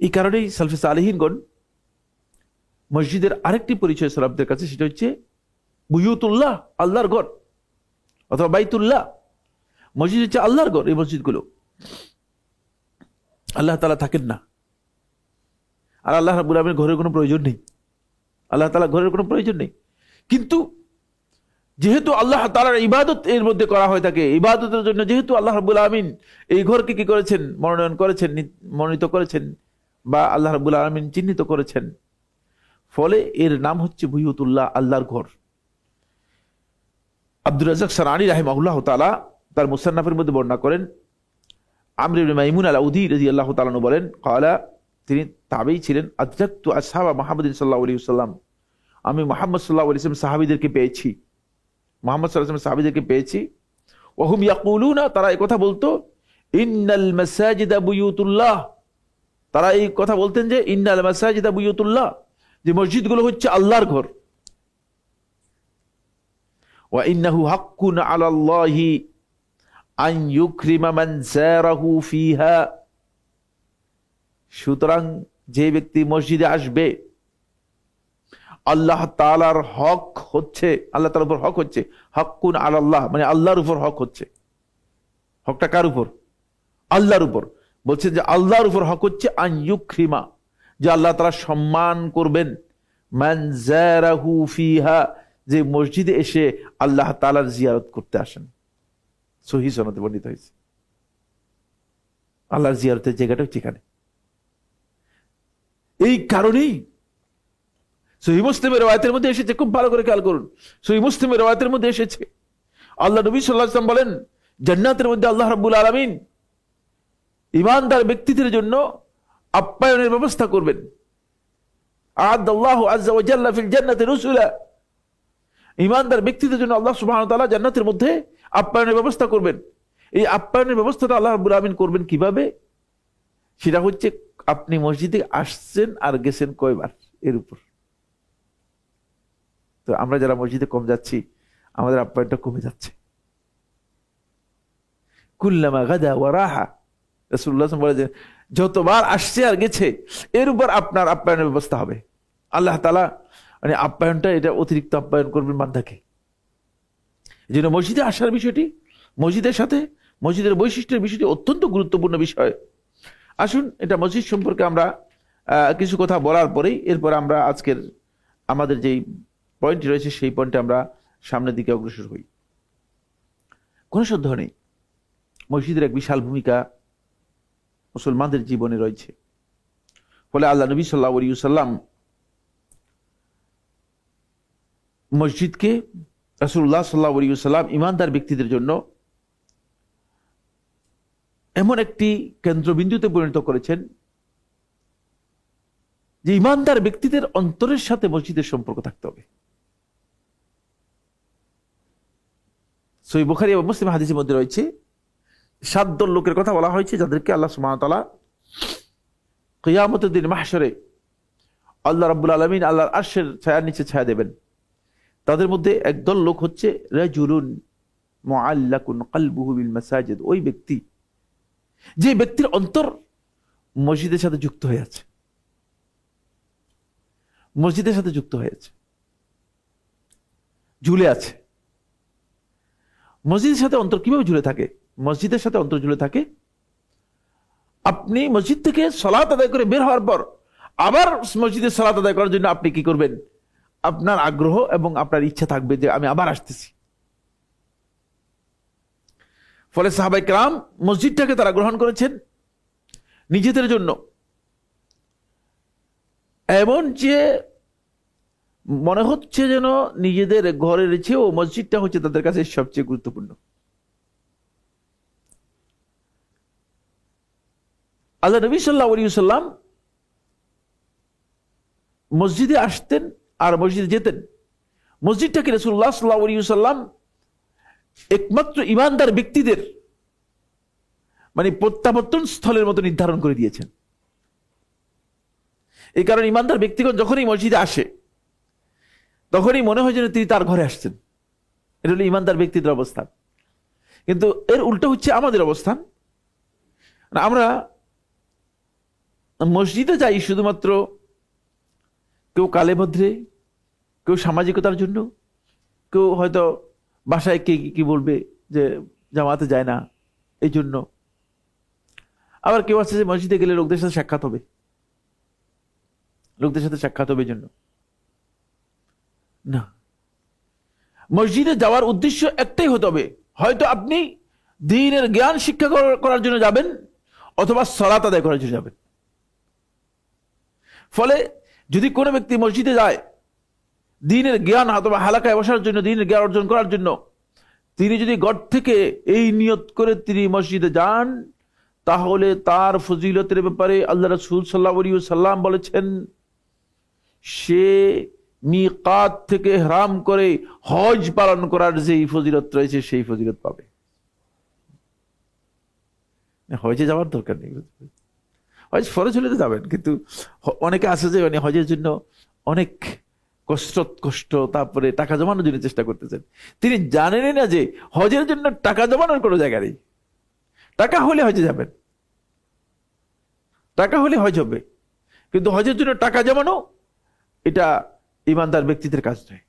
এই কারণেই সালফে সালেহিনগণ মসজিদের আরেকটি পরিচয় সালাফদের কাছে, সেটা হচ্ছে বুয়ুতুল্লাহ, আল্লাহর ঘর, অথবা বাইতুল্লাহ। মসজিদ হচ্ছে আল্লাহর ঘর। এই মসজিদগুলো আল্লাহ তাআলা থাকেন না, আর আল্লাহ রাব্বুল আলামিনের ঘরের কোনো প্রয়োজন নেই, আল্লাহ তাআলা ঘরের কোনো প্রয়োজন নেই। কিন্তু যেহেতু আল্লাহ তাআলার ইবাদত এর মধ্যে করা হয়ে থাকে, ইবাদতের জন্য যেহেতু আল্লাহ রাব্বুল আলামিন এই ঘরকে কি করেছেন? মনোনয়ন করেছেন, মনোনীত করেছেন, বা আল্লাহ রাব্বুল আলামিন চিহ্নিত করেছেন, ফলে এর নাম হচ্ছে বুয়ুতুল্লাহ, আল্লাহর ঘর। আব্দুর রাজ্জাক সানানী রাহিমাহুল্লাহ তাআলা তার মুসান্নাফের মধ্যে বর্ণনা করেন, আমর ইবনে মাইমুন আল-আউদি রাদিয়াল্লাহু তাআলা বলেন, ক্বালা, তিনি তাবেঈ ছিলেন, আদরাকতু আসহাবা মুহাম্মাদিন সাল্লাল্লাহু আলাইহি ওয়াসাল্লাম, আমি মুহাম্মদ সাল্লাল্লাহু আলাইহি ওয়াসাল্লাম সাহাবীদেরকে পেয়েছি, মুহাম্মদ সাল্লাল্লাহু আলাইহি ওয়াসাল্লাম সাহাবীদেরকে পেয়েছি, ওয়া হুম ইয়াকুলুনা, তারা এই কথা বলতো, ইন্নাল মাসাজিদা বুয়ুতুল্লাহ, তারা এই কথা বলতেন যে ইন্নাল মাসাজিদা বুয়ুতুল্লাহ, যে মসজিদগুলো হচ্ছে আল্লাহর ঘর। ওয়া ইন্নাহু হাক্কুন আলাল্লাহি আন ইউকরিমা মান যারাহু ফিহা, সুতরাং যে ব্যক্তি মসজিদে আসবে, আল্লাহ তাআলার হক হচ্ছে, আল্লাহ তাআলার উপর হক হচ্ছে, হাক্কুন আলাল্লাহ, মানে আল্লাহর উপর হক হচ্ছে। হকটা কার উপর? আল্লাহর উপর। বলছে যে আল্লাহর উপর হক হচ্ছে আন ইউকরিমা, যে আল্লাহ তাআলা সম্মান করবেন, মান যারাহু ফিহা, যে মসজিদে এসে আল্লাহ তাআলার জিয়ারত করতে আসেন। সহিহ সনদে বর্ণিত হয়েছে। আল্লাহর জিয়ারতের জায়গাটা হচ্ছে এখানে। এই কারণেই সহিহ মুসলিমের রওয়ায়াতের মধ্যে এসেছে, খুব ভালো করে খেয়াল করুন, সহিহ মুসলিমের রওয়ায়াতের মধ্যে এসেছে, আল্লাহ নবী সাল্লাল্লাহু আলাইহি ওয়াসাল্লাম বলেন, জান্নাতের মধ্যে আল্লাহ রাব্বুল আলামিন ঈমানদার ব্যক্তিদের জন্য আপ্যায়নের ব্যবস্থা করবেন। আ'আদাল্লাহু আযজা ওয়া জাল্লা ফিল জান্নাতি রুসুলা, ঈমানদার ব্যক্তিদের জন্য আল্লাহ সুবহানাহু ওয়া তাআলা জান্নাতের মধ্যে আপ্যায়নের ব্যবস্থা করবেন। এই আপ্যায়নের ব্যবস্থাটা আল্লাহ রাব্বুল আলামিন করবেন কিভাবে? সেটা হচ্ছে আপনি মসজিদে আসছেন আর গেছেন কয়বার, এর উপর। তো আমরা যারা মসজিদে কম যাচ্ছি, আমাদের আপ্যায়নটা কমে যাচ্ছে। কুল্লামা গাদা ওয়া রাহা, রাসূলুল্লাহ সাল্লাল্লাহু আলাইহি ওয়াসাল্লাম বলেছেন, যতবার আসছে আর গেছে এর উপর আপনার আপ্যায়নের ব্যবস্থা হবে। আল্লাহ তাআলা মানে আপ্যায়নটা, এটা অতিরিক্ত আপ্যায়ন করবেন বান্দাকে। এই জন্য মসজিদে আসার বিষয়টি, মসজিদের সাথে মসজিদের বৈশিষ্ট্যের বিষয়টি অত্যন্ত গুরুত্বপূর্ণ বিষয়। আসুন, এটা মসজিদ সম্পর্কে আমরা কিছু কথা বলার পরেই এরপর আমরা আজকের আমাদের যেই পয়েন্টটি রয়েছে সেই পয়েন্টে আমরা সামনের দিকে অগ্রসর হই। কোনো সন্দেহ নেই, মসজিদের এক বিশাল ভূমিকা মুসলমানদের জীবনে রয়েছে। ফলে আল্লাহ নবী সাল্লাল্লাহু আলাইহি ওয়াসাল্লাম মসজিদকে, রাসূলুল্লাহ সাল্লাল্লাহু আলাইহি ওয়াসাল্লাম ঈমানদার ব্যক্তিদের জন্য এমন একটি কেন্দ্রবিন্দুতে পরিণত করেছেন যে ঈমানদার ব্যক্তিদের অন্তরের সাথে মসজিদের সম্পর্ক থাকতে হবে। সহিহ বুখারী এবং মুসলিম হাদিসের মধ্যে রয়েছে 7 দল লোকের কথা বলা হয়েছে, যাদেরকে আল্লাহ সুবহানাহু ওয়া তাআলা কিয়ামতের দিন মাহশরে আল্লাহ রাব্বুল আলামিন আল্লাহর আরশের ছায়ার নিচে ছায়া দেবেন। তাদের মধ্যে একদল লোক হচ্ছে রাজুলুন মুআল্লাকুন কলবুহু বিল মাসাজিদ, ওই ব্যক্তি যে ব্যক্তির অন্তর মসজিদের সাথে যুক্ত হয়ে আছে, মসজিদের সাথে যুক্ত হয়ে আছে, ঝুলে আছে। মসজিদের সাথে অন্তর কিভাবে ঝুলে থাকে? মসজিদের সাথে অন্তর ঝুলে থাকে, আপনি মসজিদ থেকে সালাত আদায় করে বের হওয়ার পর আবার মসজিদে সালাত আদায় করার জন্য আপনি কি করবেন? আপনার আগ্রহ এবং আপনার ইচ্ছা থাকবে যে আমি আবার আসতেছি। ফলে সাহাবায়ে কেরাম মসজিদটাকে তারা গ্রহণ করেছেন নিজেদের জন্য, এমন যে মনে হচ্ছে যেন নিজেদের ঘরের চেয়েও মসজিদটা হচ্ছে তাদের কাছে সবচেয়ে গুরুত্বপূর্ণ। আল্লাহ নবী সাল্লাল্লাহু আলাইহি ওয়াসাল্লাম মসজিদে আসতেন আর মসজিদে যেতেন। মসজিদটাকে রাসূলুল্লাহ সাল্লাল্লাহু আলাইহি ওয়াসাল্লাম একমাত্র ঈমানদার ব্যক্তিদের মানে প্রত্যাবর্তন স্থলের মতো নির্ধারণ করে দিয়েছেন। এই কারণে ঈমানদার ব্যক্তিগণ যখনই মসজিদে আসে তখনই মনে হয় যেন তিনি তার ঘরে আসছেন। এটা হলো ঈমানদার ব্যক্তিদের অবস্থান। কিন্তু এর উল্টো হচ্ছে আমাদের অবস্থান। আমরা মসজিদে যাই শুধুমাত্র কেউ কালে ভদ্রে, কেউ সামাজিকতার জন্য, কেউ হয়তো বাসায় কে কি বলবে যে জামাতে যায় না এই জন্য, আবার কেউ আছে যে মসজিদে গেলে লোকদের সাথে সাক্ষাৎ হবে, লোকদের সাথে সাক্ষাৎ হবে এই জন্য। না, মসজিদে যাওয়ার উদ্দেশ্য একটাই হতে হবে, হয়তো আপনি দ্বীনের জ্ঞান শিক্ষা করার জন্য যাবেন অথবা সালাত আদায় করার জন্য যাবেন। ফলে যদি কোনো ব্যক্তি মসজিদে যায় দ্বীনের জ্ঞান অথবা হালাকায় বসার জন্য, দ্বীনের জ্ঞান অর্জন করার জন্য, তিনি যদি ঘর থেকে এই নিয়ত করে তিনি মসজিদে যান, তাহলে তার ফজিলতের ব্যাপারে আল্লাহ রাসূল সাল্লাল্লাহু আলাইহি ওয়াসাল্লাম বলেছেন, সে মিকাত থেকে ইহরাম করে হজ পালন করার যেই ফজিলত রয়েছে সেই ফজিলত পাবে। হজে যাওয়ার দরকার নেই, হজ ফরজ হলে তো যাবেন, কিন্তু অনেকে আছে যে মানে হজের জন্য অনেক কষ্ট, তারপরে টাকা জমানোর জন্য চেষ্টা করতেছেন। তিনি জানেনই না যে হজের জন্য টাকা জমানোর কোনো জায়গা নেই। টাকা হলে হজে যাবেন, টাকা হলে হজ হবে, কিন্তু হজের জন্য টাকা জমানো এটা ইমানদার ব্যক্তিদের কাজ নয়।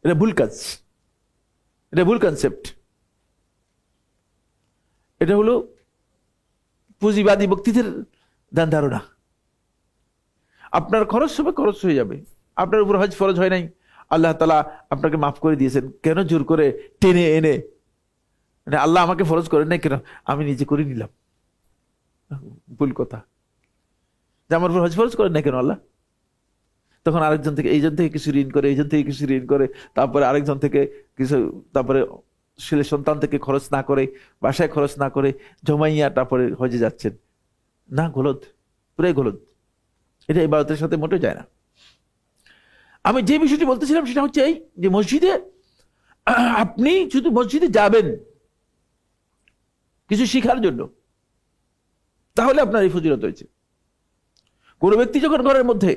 এটা ভুল কাজ, এটা ভুল কনসেপ্ট। এটা হলো পুঁজিবাদী ব্যক্তিদের ধ্যান ধারণা। আপনার খরচ হবে, খরচ হয়ে যাবে। আপনার উপর হজ ফরজ হয় নাই, আল্লাহ তাআলা আপনাকে মাফ করে দিয়েছেন, কেন জোর করে টেনে এনে? মানে আল্লাহ আমাকে ফরজ করেন নাই কেন, আমি নিজে করে নিলাম। ভুল কথা। যে আমার উপর হজ ফরজ করেন নাই কেন আল্লাহ? তখন আরেকজন থেকে, এইজন থেকে কিছু ঋণ করে, এইজন থেকে কিছু ঋণ করে, তারপরে আরেকজন থেকে কিছু, তারপরে ছেলে সন্তান থেকে খরচ না করে, বাসায় খরচ না করে জমাইয়া তারপরে হজে যাচ্ছেন। না, গলদ, পুরাই গলদ। এটা ইবাদতের সাথে মোটেও যায় না। আমি যে বিষয়টি বলতেছিলাম সেটা হচ্ছে এই যে মসজিদে আপনি শুধু মসজিদে যাবেন কিছু শিখার জন্য, তাহলে আপনার এই ফজিলত হয়েছে। কোন ব্যক্তি যখন ঘরের মধ্যে,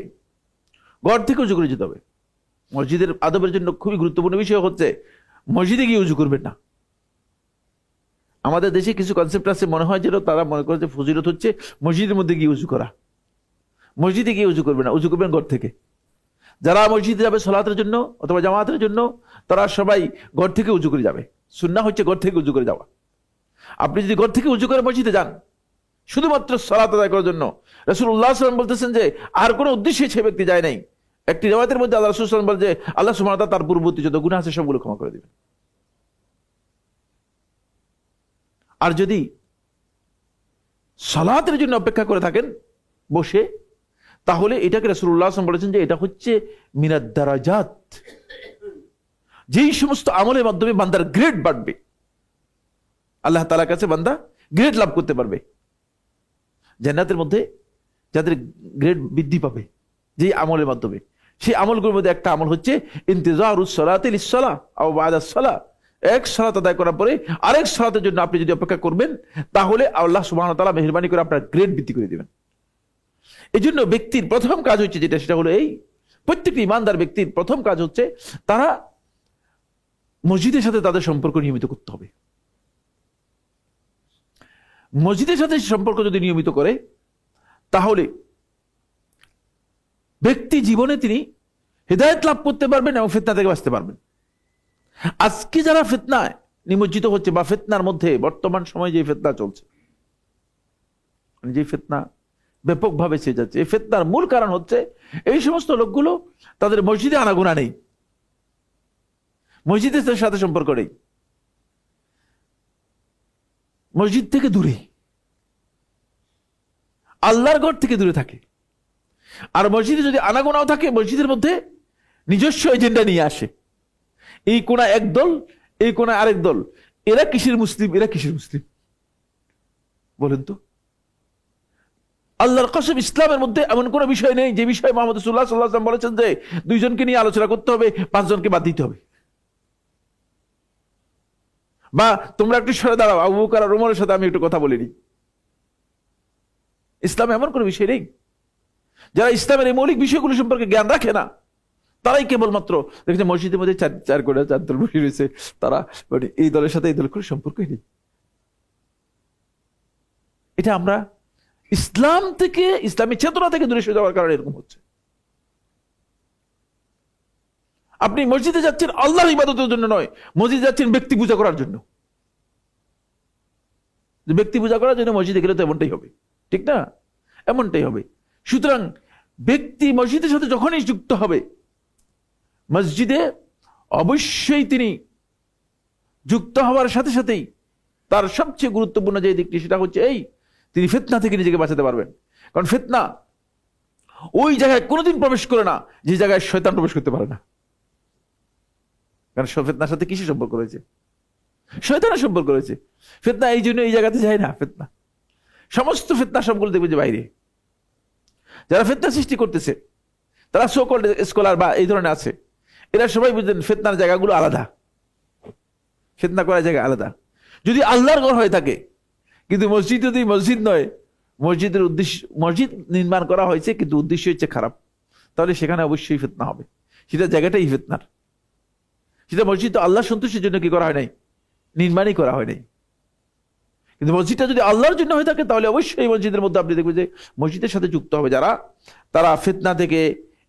ঘর থেকে উজু করে যেতে হবে। মসজিদের আদবের জন্য খুবই গুরুত্বপূর্ণ বিষয় হচ্ছে মসজিদে গিয়ে উজু করবেন না। আমাদের দেশে কিছু কনসেপ্ট আছে, মনে হয় যেন তারা মনে করে যে ফজিলত হচ্ছে মসজিদের মধ্যে গিয়ে উজু করা। মসজিদে গিয়ে উজু করবেন না, উজু করবেন ঘর থেকে। যারা মসজিদে যাবে সালাতের জন্য অথবা জামাতের জন্য, তারা সবাই ঘর থেকে উজু করে যাবে। সুন্নাহ হচ্ছে ঘর থেকে উজু করে যাওয়া। আপনি যদি ঘর থেকে উজু করে মসজিদে যান শুধুমাত্র সালাত আদায় করার জন্য, রাসূলুল্লাহ সাল্লাল্লাহু আলাইহি ওয়াসাল্লাম বলতেছেন যে আর কোনো উদ্দেশ্যে সে ব্যক্তি যায় নাই। একটি riwayat-এর মধ্যে আল্লাহ রাসূল সাল্লাল্লাহু আলাইহি ওয়াসাল্লাম বলেন যে আল্লাহ সুবহানাহু ওয়া তাআলা তার পূর্ববর্তী যত গুনাহ আছে সবগুলো ক্ষমা করে দিবেন। আর যদি সালাতের জন্য অপেক্ষা করে থাকেন বসে, তাহলে এটাকে রাসূলুল্লাহ সাল্লাল্লাহু আলাইহি ওয়াসাল্লাম বলেছেন যে এটা হচ্ছে মিনাদ দারাজাত। যেই সমস্ত আমলের মাধ্যমে বান্দার গ্রেড বাড়বে, আল্লাহ তাআলার কাছে বান্দা গ্রেড লাভ করতে পারবে। জান্নাতের মধ্যে যাদের গ্রেড বৃদ্ধি পাবে যে আমলের মাধ্যমে, সেই আমলগুলোর মধ্যে একটা আমল হচ্ছে ইন্তিজারুস সালাতি লিস-সালাহ আও বা'দাস সালাহ। এক সালাত আদায় করার পরে আরেক সালাতের জন্য আপনি যদি অপেক্ষা করবেন, তাহলে আল্লাহ সুবহানাহু ওয়া তাআলা মেহেরবানি করে আপনার গ্রেড বৃদ্ধি করে দিবেন। এই জন্য ব্যক্তির প্রথম কাজ হচ্ছে যেটা, সেটা হলো এই, প্রত্যেকটি ইমানদার ব্যক্তির প্রথম কাজ হচ্ছে তারা মসজিদের সাথে তাদের সম্পর্ক নিয়মিত করতে হবে। মসজিদের সাথে সম্পর্ক যদি নিয়মিত করে, তাহলে ব্যক্তি জীবনে তিনি হিদায়াত লাভ করতে পারবেন এবং ফিতনা থেকে বাঁচতে পারবেন। আজকে যারা ফিতনায় নিমজ্জিত হচ্ছে বা ফিতনার মধ্যে, বর্তমান সময়ে যে ফিতনা চলছে, যে ফিতনা ব্যাপকভাবে ছেয়ে যাচ্ছে, এই ফিতনার মূল কারণ হচ্ছে এই সমস্ত লোকগুলো তাদের মসজিদে আনাগোনা নেই, মসজিদের সাথে সম্পর্ক নেই, মসজিদ থেকে দূরে, আল্লাহর ঘর থেকে দূরে থাকে। আর মসজিদে যদি আনাগোনাও থাকে, মসজিদের মধ্যে নিজস্ব এজেন্ডা নিয়ে আসে। এই কোনা এক দল, এই কোনা আরেক দল, এরা কিসের মুসলিম, এরা কিসের মুসলিম বলেন তো? আল্লাহর কসম, ইসলামের মধ্যে এমন কোন বিষয় নেই যে বিষয়ে মুহাম্মদ রাসূলুল্লাহ সাল্লাল্লাহু আলাইহি ওয়াসাল্লাম বলেছেন যে দুইজনকে নিয়ে আলোচনা করতে হবে, পাঁচজনকে বাদ দিতে হবে, বা তোমরা একটু সরে দাঁড়াও, আবু বকর আর ওমরের সাথে আমি একটু কথা বলিনি। ইসলামে এমন কোনো বিষয় নেই। যারা ইসলামের এই মৌলিক বিষয়গুলো সম্পর্কে জ্ঞান রাখে না, তারাই কেবলমাত্র দেখছে মসজিদের মধ্যে চার দল বসে রয়েছে, তারা মানে এই দলের সাথে এই দলের কোনো সম্পর্কই নেই। এটা আমরা ইসলাম থেকে, ইসলামী চেতনা থেকে দূরে সরে যাওয়ার কারণে এরকম হচ্ছে। আপনি মসজিদে যাচ্ছেন আল্লাহর ইবাদতের জন্য নয়, মসজিদে যাচ্ছেন ব্যক্তি পূজা করার জন্য। ব্যক্তি পূজা করার জন্য মসজিদে গেলে তো এমনটাই হবে, ঠিক না? এমনটাই হবে। সুতরাং ব্যক্তি মসজিদের সাথে যখনই যুক্ত হবে, মসজিদে অবশ্যই তিনি যুক্ত হওয়ার সাথে সাথেই তার সবচেয়ে গুরুত্বপূর্ণ যে দিকটি, সেটা হচ্ছে এই, তিনি ফিতনা থেকে নিজেকে বাঁচাতে পারবেন। কারণ ফিতনা ওই জায়গায় কোনোদিন প্রবেশ করে না যে জায়গায় শয়তান প্রবেশ করতে পারে না। কারণ ফিতনার সাথে কিসের সম্পর্ক রয়েছে? শয়তানের সম্পর্ক রয়েছে। ফিতনা এই জন্য এই জায়গাতে যায় না। ফিতনা, সমস্ত ফিতনা সবগুলো দেখবে যে বাইরে। যারা ফিতনা সৃষ্টি করতেছে, তারা সো কল্ড স্কলার বা এই ধরনের আছে, এরা সবাই বুঝলেন ফিতনার জায়গাগুলো আলাদা, ফিতনা করার জায়গা আলাদা। যদি আল্লাহর ঘর হয়ে থাকে, কিন্তু মসজিদ যদি মসজিদ নয়, মসজিদের উদ্দেশ্য, মসজিদ নির্মাণ করা হয়েছে কিন্তু উদ্দেশ্য হচ্ছে খারাপ, তাহলে সেখানে অবশ্যই ফিতনা হবে। সেটা জায়গাটাই ফিতনার। সেটা মসজিদ তো আল্লাহ সন্তুষ্টির জন্য কি করা হয় নাই, নির্মাণই করা হয় নাই। কিন্তু মসজিদটা যদি আল্লাহর জন্য হয়ে থাকে তাহলে অবশ্যই মসজিদের মধ্যে আপনি দেখবেন যে মসজিদের সাথে যুক্ত হবে যারা, তারা ফিতনা থেকে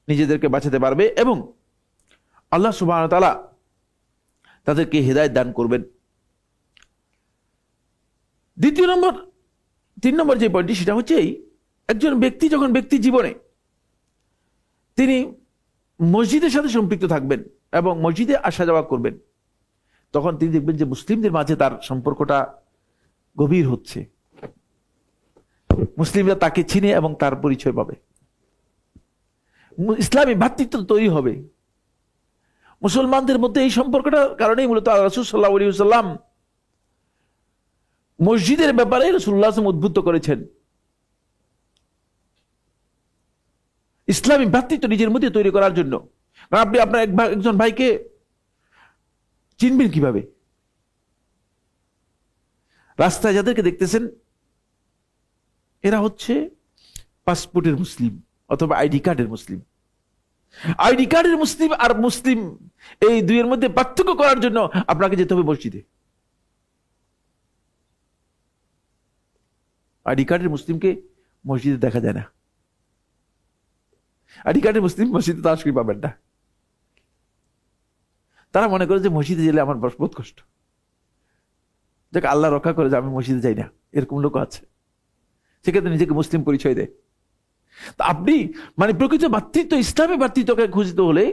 নিজেদেরকে বাঁচাতে পারবে এবং আল্লাহ সুবহানাহু ওয়া তাআলা তাদেরকে হিদায়াত দান করবেন। দ্বিতীয় নম্বর, 3 নম্বর যে পয়েন্টটি, সেটা হচ্ছে একজন ব্যক্তি যখন ব্যক্তি জীবনে তিনি মসজিদের সাথে সম্পৃক্ত থাকবেন এবং মসজিদে আসা যাওয়া করবেন, তখন তিনি দেখবেন যে মুসলিমদের মাঝে তার সম্পর্কটা গভীর হচ্ছে। মুসলিমরা তাকে চিনে এবং তার পরিচয় পাবে। ইসলামী ভ্রাতৃত্ব তৈরি হবে মুসলমানদের মধ্যে। এই সম্পর্কটার কারণেই মূলত রাসূল সাল্লাল্লাহু আলাইহি ওয়াসাল্লাম মসজিদের ব্যাপারে রাসূলুল্লাহ সাল্লাল্লাহু আলাইহি ওয়াসাল্লাম উদ্বুদ্ধ করেছেন। ইসলামী ভ্রাতৃত্ব নিজের মধ্যে তৈরি করার জন্য। কারণ আপনি আপনার একজন ভাইকে চিনবেন কিভাবে? রাস্তায় যাদেরকে দেখতেছেন এরা হচ্ছে পাসপোর্টের মুসলিম অথবা আইডি কার্ডের মুসলিম। আইডি কার্ডের মুসলিম আর মুসলিম, এই দুইয়ের মধ্যে পার্থক্য করার জন্য আপনাকে যেতে হবে মসজিদে। আইডি কার্ডের মুসলিমকে মসজিদে দেখা যায় না। আইডি কার্ডের মুসলিম মসজিদে তার আসলে পাবেন না। তারা মনে করে যে মসজিদে গেলে আমার বহুত কষ্ট, যাকে আল্লাহ রক্ষা করে যে আমি মসজিদে যাই না, এরকম লোক আছে। সেক্ষেত্রে নিজেকে মুসলিম পরিচয় দেয়। তা আপনি মানে প্রকৃত ভ্রাতৃত্ব, ইসলামী ভ্রাতৃত্বকে খুঁজতে হলে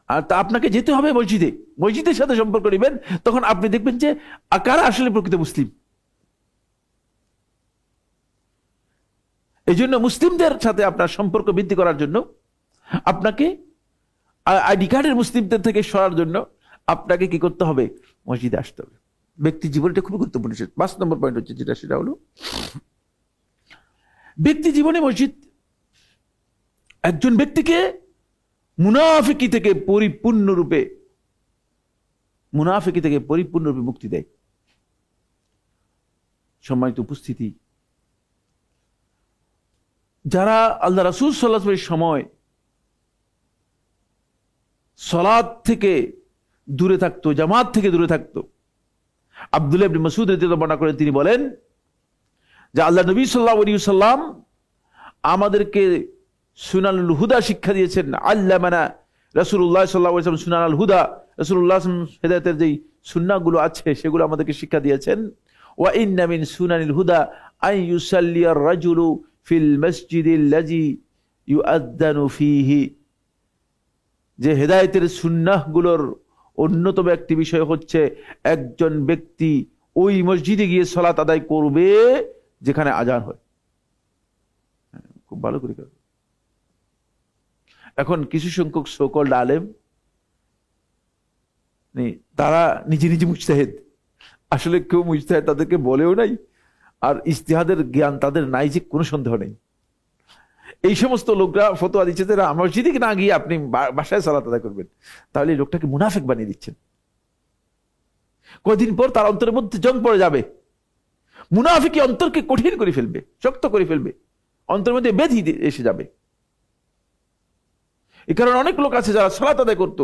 আর তা আপনাকে যেতে হবে মসজিদে, মসজিদের সাথে সম্পর্ক নেবেন। তখন আপনি দেখবেন যে কারা আসলে প্রকৃত মুসলিম। এই জন্য মুসলিমদের সাথে আপনার সম্পর্ক বৃদ্ধি করার জন্য আপনাকে আইডি কার্ডের মুসলিমদের থেকে সরার জন্য আপনাকে কি করতে হবে? মসজিদে আসতে হবে। ব্যক্তি জীবনটা খুবই গুরুত্বপূর্ণ। 5 নম্বর পয়েন্ট হচ্ছে যেটা, সেটা হলো ব্যক্তি জীবনে মসজিদ একজন ব্যক্তিকে মুনাফিকি থেকে পরিপূর্ণরূপে মুক্তি দেয়। সম্মানিত উপস্থিতি, যারা আল্লাহ রাসূল সাল্লাল্লাহু আলাইহি ওয়াসাল্লামের সময় সালাত থেকে দূরে থাকতো, জামাত থেকে দূরে থাকতো, আব্দুল্লাহ ইবনে মাসউদ রাদিয়াল্লাহু বর্ণনা করেন, তিনি বলেন যে আল্লাহ নবী সাল্লাল্লাহু আলাইহি ওয়াসাল্লাম আমাদেরকে সুনানুল হুদা শিক্ষা দিয়েছেন। আল্লামানা রাসূলুল্লাহ সাল্লাল্লাহু আলাইহি ওয়াসাল্লাম সুনানুল হুদা, রাসূলুল্লাহ হেদায়েতের যেই সুন্নাহগুলো আছে সেগুলো আমাদেরকে শিক্ষা দিয়েছেন। ওয়া ইন্না মিন সুনানিল হুদা আন ইউসাল্লিয়ার রাজুলু ফিল মসজিদিল্লাযী ইউআযযানু ফীহি, যে হেদায়েতের সুন্নাহগুলোর অন্যতম একটি বিষয় হচ্ছে একজন ব্যক্তি ওই মসজিদে গিয়ে সালাত আদায় করবে যেখানে আজান হয়। খুব ভালো করে। এখন কিছু সংখ্যক সো-কল্ড আলেম, তারা নিজে নিজে মুজতাহিদ, আসলে কেউ মুজতাহিদ তাদেরকে বলেও নাই, আর ইজতিহাদের জ্ঞান তাদের নাই যে কোনো সন্দেহ নেই। এই সমস্ত লোকরা ফতোয়া দিচ্ছে যে মসজিদে না গিয়ে আপনি বাসায় সালাত আদায় করবেন। তাহলে এই লোকটাকে মুনাফিক বানিয়ে দিচ্ছেন। কয়েকদিন পর তার অন্তরের মধ্যে জং পড়ে যাবে। মুনাফিকি অন্তরকে কঠিন করে ফেলবে, শক্ত করে ফেলবে, অন্তরের মধ্যে ব্যাধি এসে যাবে। এই কারণে অনেক লোক আছে যারা সালাত আদায় করতো,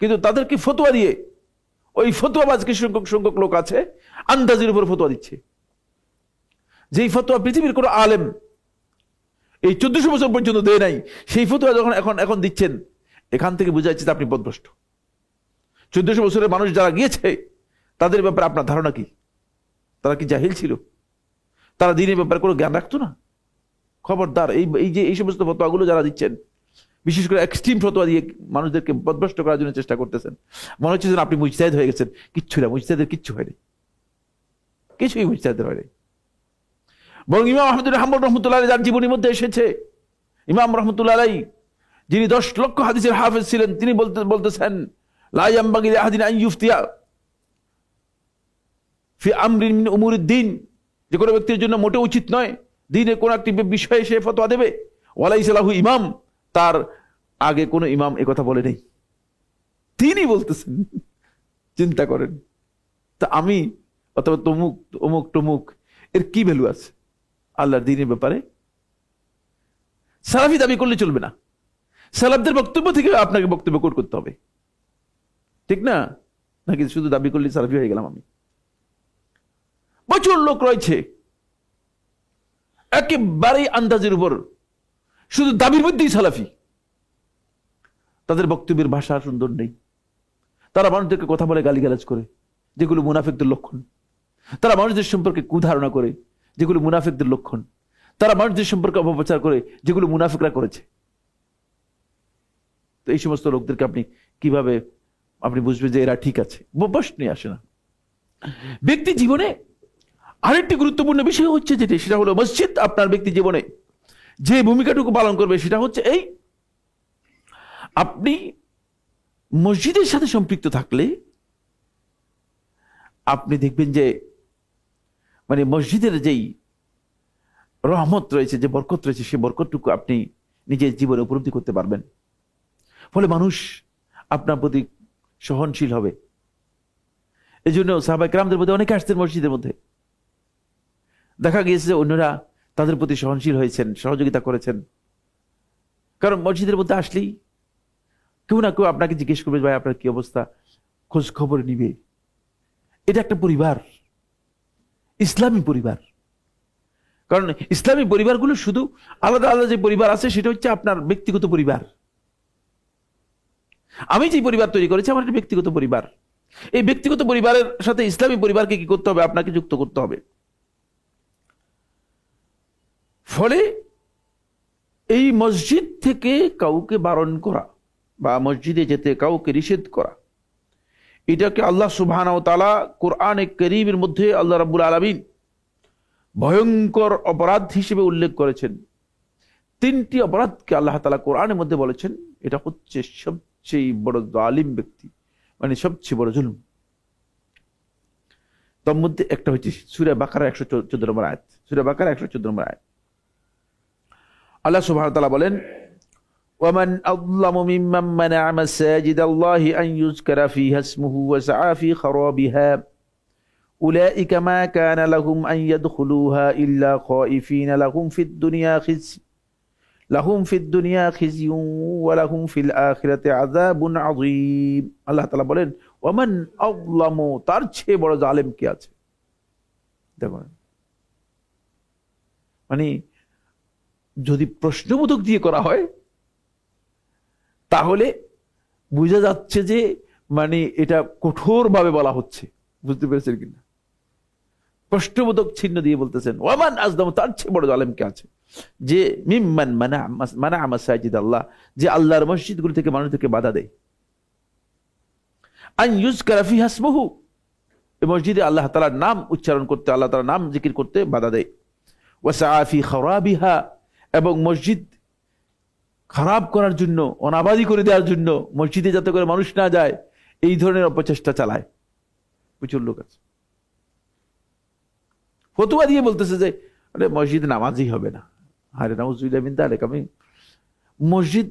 কিন্তু তাদেরকে ফতোয়া দিয়ে, ওই ফতোয়াবাজ কিছু সংখ্যক লোক আছে আন্দাজের উপর ফতোয়া দিচ্ছে, যেই ফতোয়া পৃথিবীর কোনো আলেম এই 1400 বছর পর্যন্ত দেয় নাই, সেই ফতোয়া যখন এখন দিচ্ছেন, এখান থেকে বোঝা যাচ্ছে যে আপনি পথভ্রষ্ট। 1400 বছরের মানুষ যারা গিয়েছে তাদের ব্যাপারে আপনার ধারণা কি? তারা কি জাহিল ছিল? তারা দ্বীনের ব্যাপারে কোনো জ্ঞান রাখতো না? খবরদার, এই সমস্ত ফতোয়াগুলো যারা দিচ্ছেন, বিশেষ করে এক্সট্রিম ফতোয়া দিয়ে মানুষদেরকে পথভ্রষ্ট করার জন্য চেষ্টা করতেছেন, মনে হচ্ছে যেন আপনি মুজতাহিদ হয়ে গেছেন। কিচ্ছু না, মুজতাহিদের কিচ্ছু হয়নি, কিছুই মুজতাহিদের হয়নি। বরং ইমাম আহমদ বিন হাম্বল রাহমাতুল্লাহ আলাইহি যার জীবনীর মধ্যে এসেছে, ইমাম রাহমাতুল্লাহ আলাইহি যিনি 10 লক্ষ হাদিসের হাফেজ ছিলেন, তিনি বলতেছেন লা ইয়ামবাগি লিআহাদিন আন ইফতিয়া ফি আমরিন মিন উমুরিদ দ্বীন, যে কোনো ব্যক্তির জন্য মোটেও উচিত নয় দ্বীনের কোন একটি বিষয়ে সে ফতোয়া দেবে। ওয়ালাইসা লাহু ইমাম, তার আগে কোন ইমাম এই কথা বলে নেই, তিনি বলতেছেন। চিন্তা করেন, তা আমি অথবা তমুক অমুক টমুক এর কি ভ্যালু আছে আল্লাহর দ্বীনের ব্যাপারে? সালাফি দাবি করলে চলবে না। সালাফদের বক্তব্য থেকে আপনাকে বক্তব্য কোট করতে হবে, ঠিক না? নাকি শুধু দাবি করলে সালাফি হয়ে গেলাম আমি? প্রচুর লোক রয়েছে একেবারেই আন্দাজের উপর, শুধু দাবির মধ্যেই সালাফি। তাদের বক্তব্যের ভাষা সুন্দর নেই, তারা মানুষদেরকে কথা বলে গালিগালাজ করে, যেগুলো মুনাফিকদের লক্ষণ। তারা মানুষদের সম্পর্কে কুধারণা করে, যেগুলো মুনাফিকদের লক্ষণ। তারা মানুষদের সম্পর্কে অপপ্রচার করে, যেগুলো মুনাফিকরা করেছে। তো এই সমস্ত লোকদেরকে আপনি কিভাবে আপনি বুঝবেন যে এরা ঠিক আছে? প্রশ্নই আসে না। ব্যক্তি জীবনে আরেকটি গুরুত্বপূর্ণ বিষয় হচ্ছে যেটি, সেটা হলো মসজিদ আপনার ব্যক্তি জীবনে যে ভূমিকাটুকু পালন করবে সেটা হচ্ছে এই, আপনি মসজিদের সাথে সম্পৃক্ত থাকলে আপনি দেখবেন যে মানে মসজিদের যেই রহমত রয়েছে, যে বরকত রয়েছে, সেই বরকতটুকু আপনি নিজের জীবনে উপলব্ধি করতে পারবেন। ফলে মানুষ আপনার প্রতি সহনশীল হবে। এই জন্য সাহাবায়ে কেরামদের মধ্যে অনেকে আসতেন মসজিদের মধ্যে, দেখা গিয়েছে যে অন্যরা তাদের প্রতি সহনশীল হয়েছেন, সহযোগিতা করেছেন। কারণ মসজিদের মধ্যে আসলেই কেউ না কেউ আপনাকে জিজ্ঞেস করবে, ভাই আপনার কি অবস্থা, খোঁজ খবর নিবে। এটা একটা পরিবার, ইসলামী পরিবার। কারণ ইসলামী পরিবারগুলো শুধু আলাদা আলাদা যে পরিবার আছে সেটা হচ্ছে আপনার ব্যক্তিগত পরিবার। আমি যে পরিবার তৈরি করেছি আমার একটা ব্যক্তিগত পরিবার। এই ব্যক্তিগত পরিবারের সাথে ইসলামী পরিবারকে কি করতে হবে? আপনাকে যুক্ত করতে হবে। ফলে এই মসজিদ থেকে কাউকে বারণ করা বা মসজিদে যেতে কাউকে নিষেধ করা, এটাকে আল্লাহ সুবহানাহু ওয়া তাআলা কোরআনে কারীমের মধ্যে আল্লাহ রাব্বুল আলামিন ভয়ঙ্কর অপরাধ হিসেবে উল্লেখ করেছেন। তিনটি অপরাধকে আল্লাহ তাআলা কোরআনের মধ্যে বলেছেন, এটা হচ্ছে সবচেয়ে বড় জালিম ব্যক্তি, মানে সবচেয়ে বড় জুলুম। তার মধ্যে একটা হচ্ছে সূরা বাকারা 114 নম্বর আয়াত। সূরা বাকারা 114 নম্বর আয়াত আল্লাহ সুবহানাহু ওয়া তাআলা বলেন, ومن أظلم ممن منع مساجد الله أن يذكر فيها اسمه وسعى في خرابها أولئك ما كان لهم أن يدخلوها إلا خائفين لهم في الدنيا خزي ولهم في الآخرة عذاب عظيم। আল্লাহ তাআলা বলেন, ওয়ামান আযলামু, তার চেয়ে বড় জালেম কে আছে? দেখুন, মানে যদি প্রশ্নবোধক দিয়ে করা হয় তাহলে বোঝা যাচ্ছে যে মানে এটা কঠোরভাবে বলা হচ্ছে। বুঝতে পেরেছেন কিনা? প্রশ্নবোধক চিহ্ন দিয়ে বলতেছেন, ওয়ামান আযলামু, তার চেয়ে বড় জালেম কে আছে? যে মিম্মান মানা মাসাজিদ আল্লাহ, যে আল্লাহর মসজিদগুলো থেকে মানুষদেরকে বাধা দেয়। আন ইউযকারা ফিহা ইসমুহু, এই মসজিদে আল্লাহ তাআলার নাম উচ্চারণ করতে, আল্লাহ তাআলার নাম জিকির করতে বাধা দেয়। ওয়াসআ ফি খারাবিহা, এবং মসজিদ খারাপ করার জন্য, অনাবাদি করে দেওয়ার জন্য, মসজিদে যাতে করে মানুষ না যায়, এই ধরনের অপচেষ্টা চালায় প্রচুর লোক আছে। ফতোয়া দিয়ে বলতেছে যে আরে মসজিদে নামাজই হবে না। আরে নাউযুবিল্লাহি মিন যালিক, আমি মসজিদ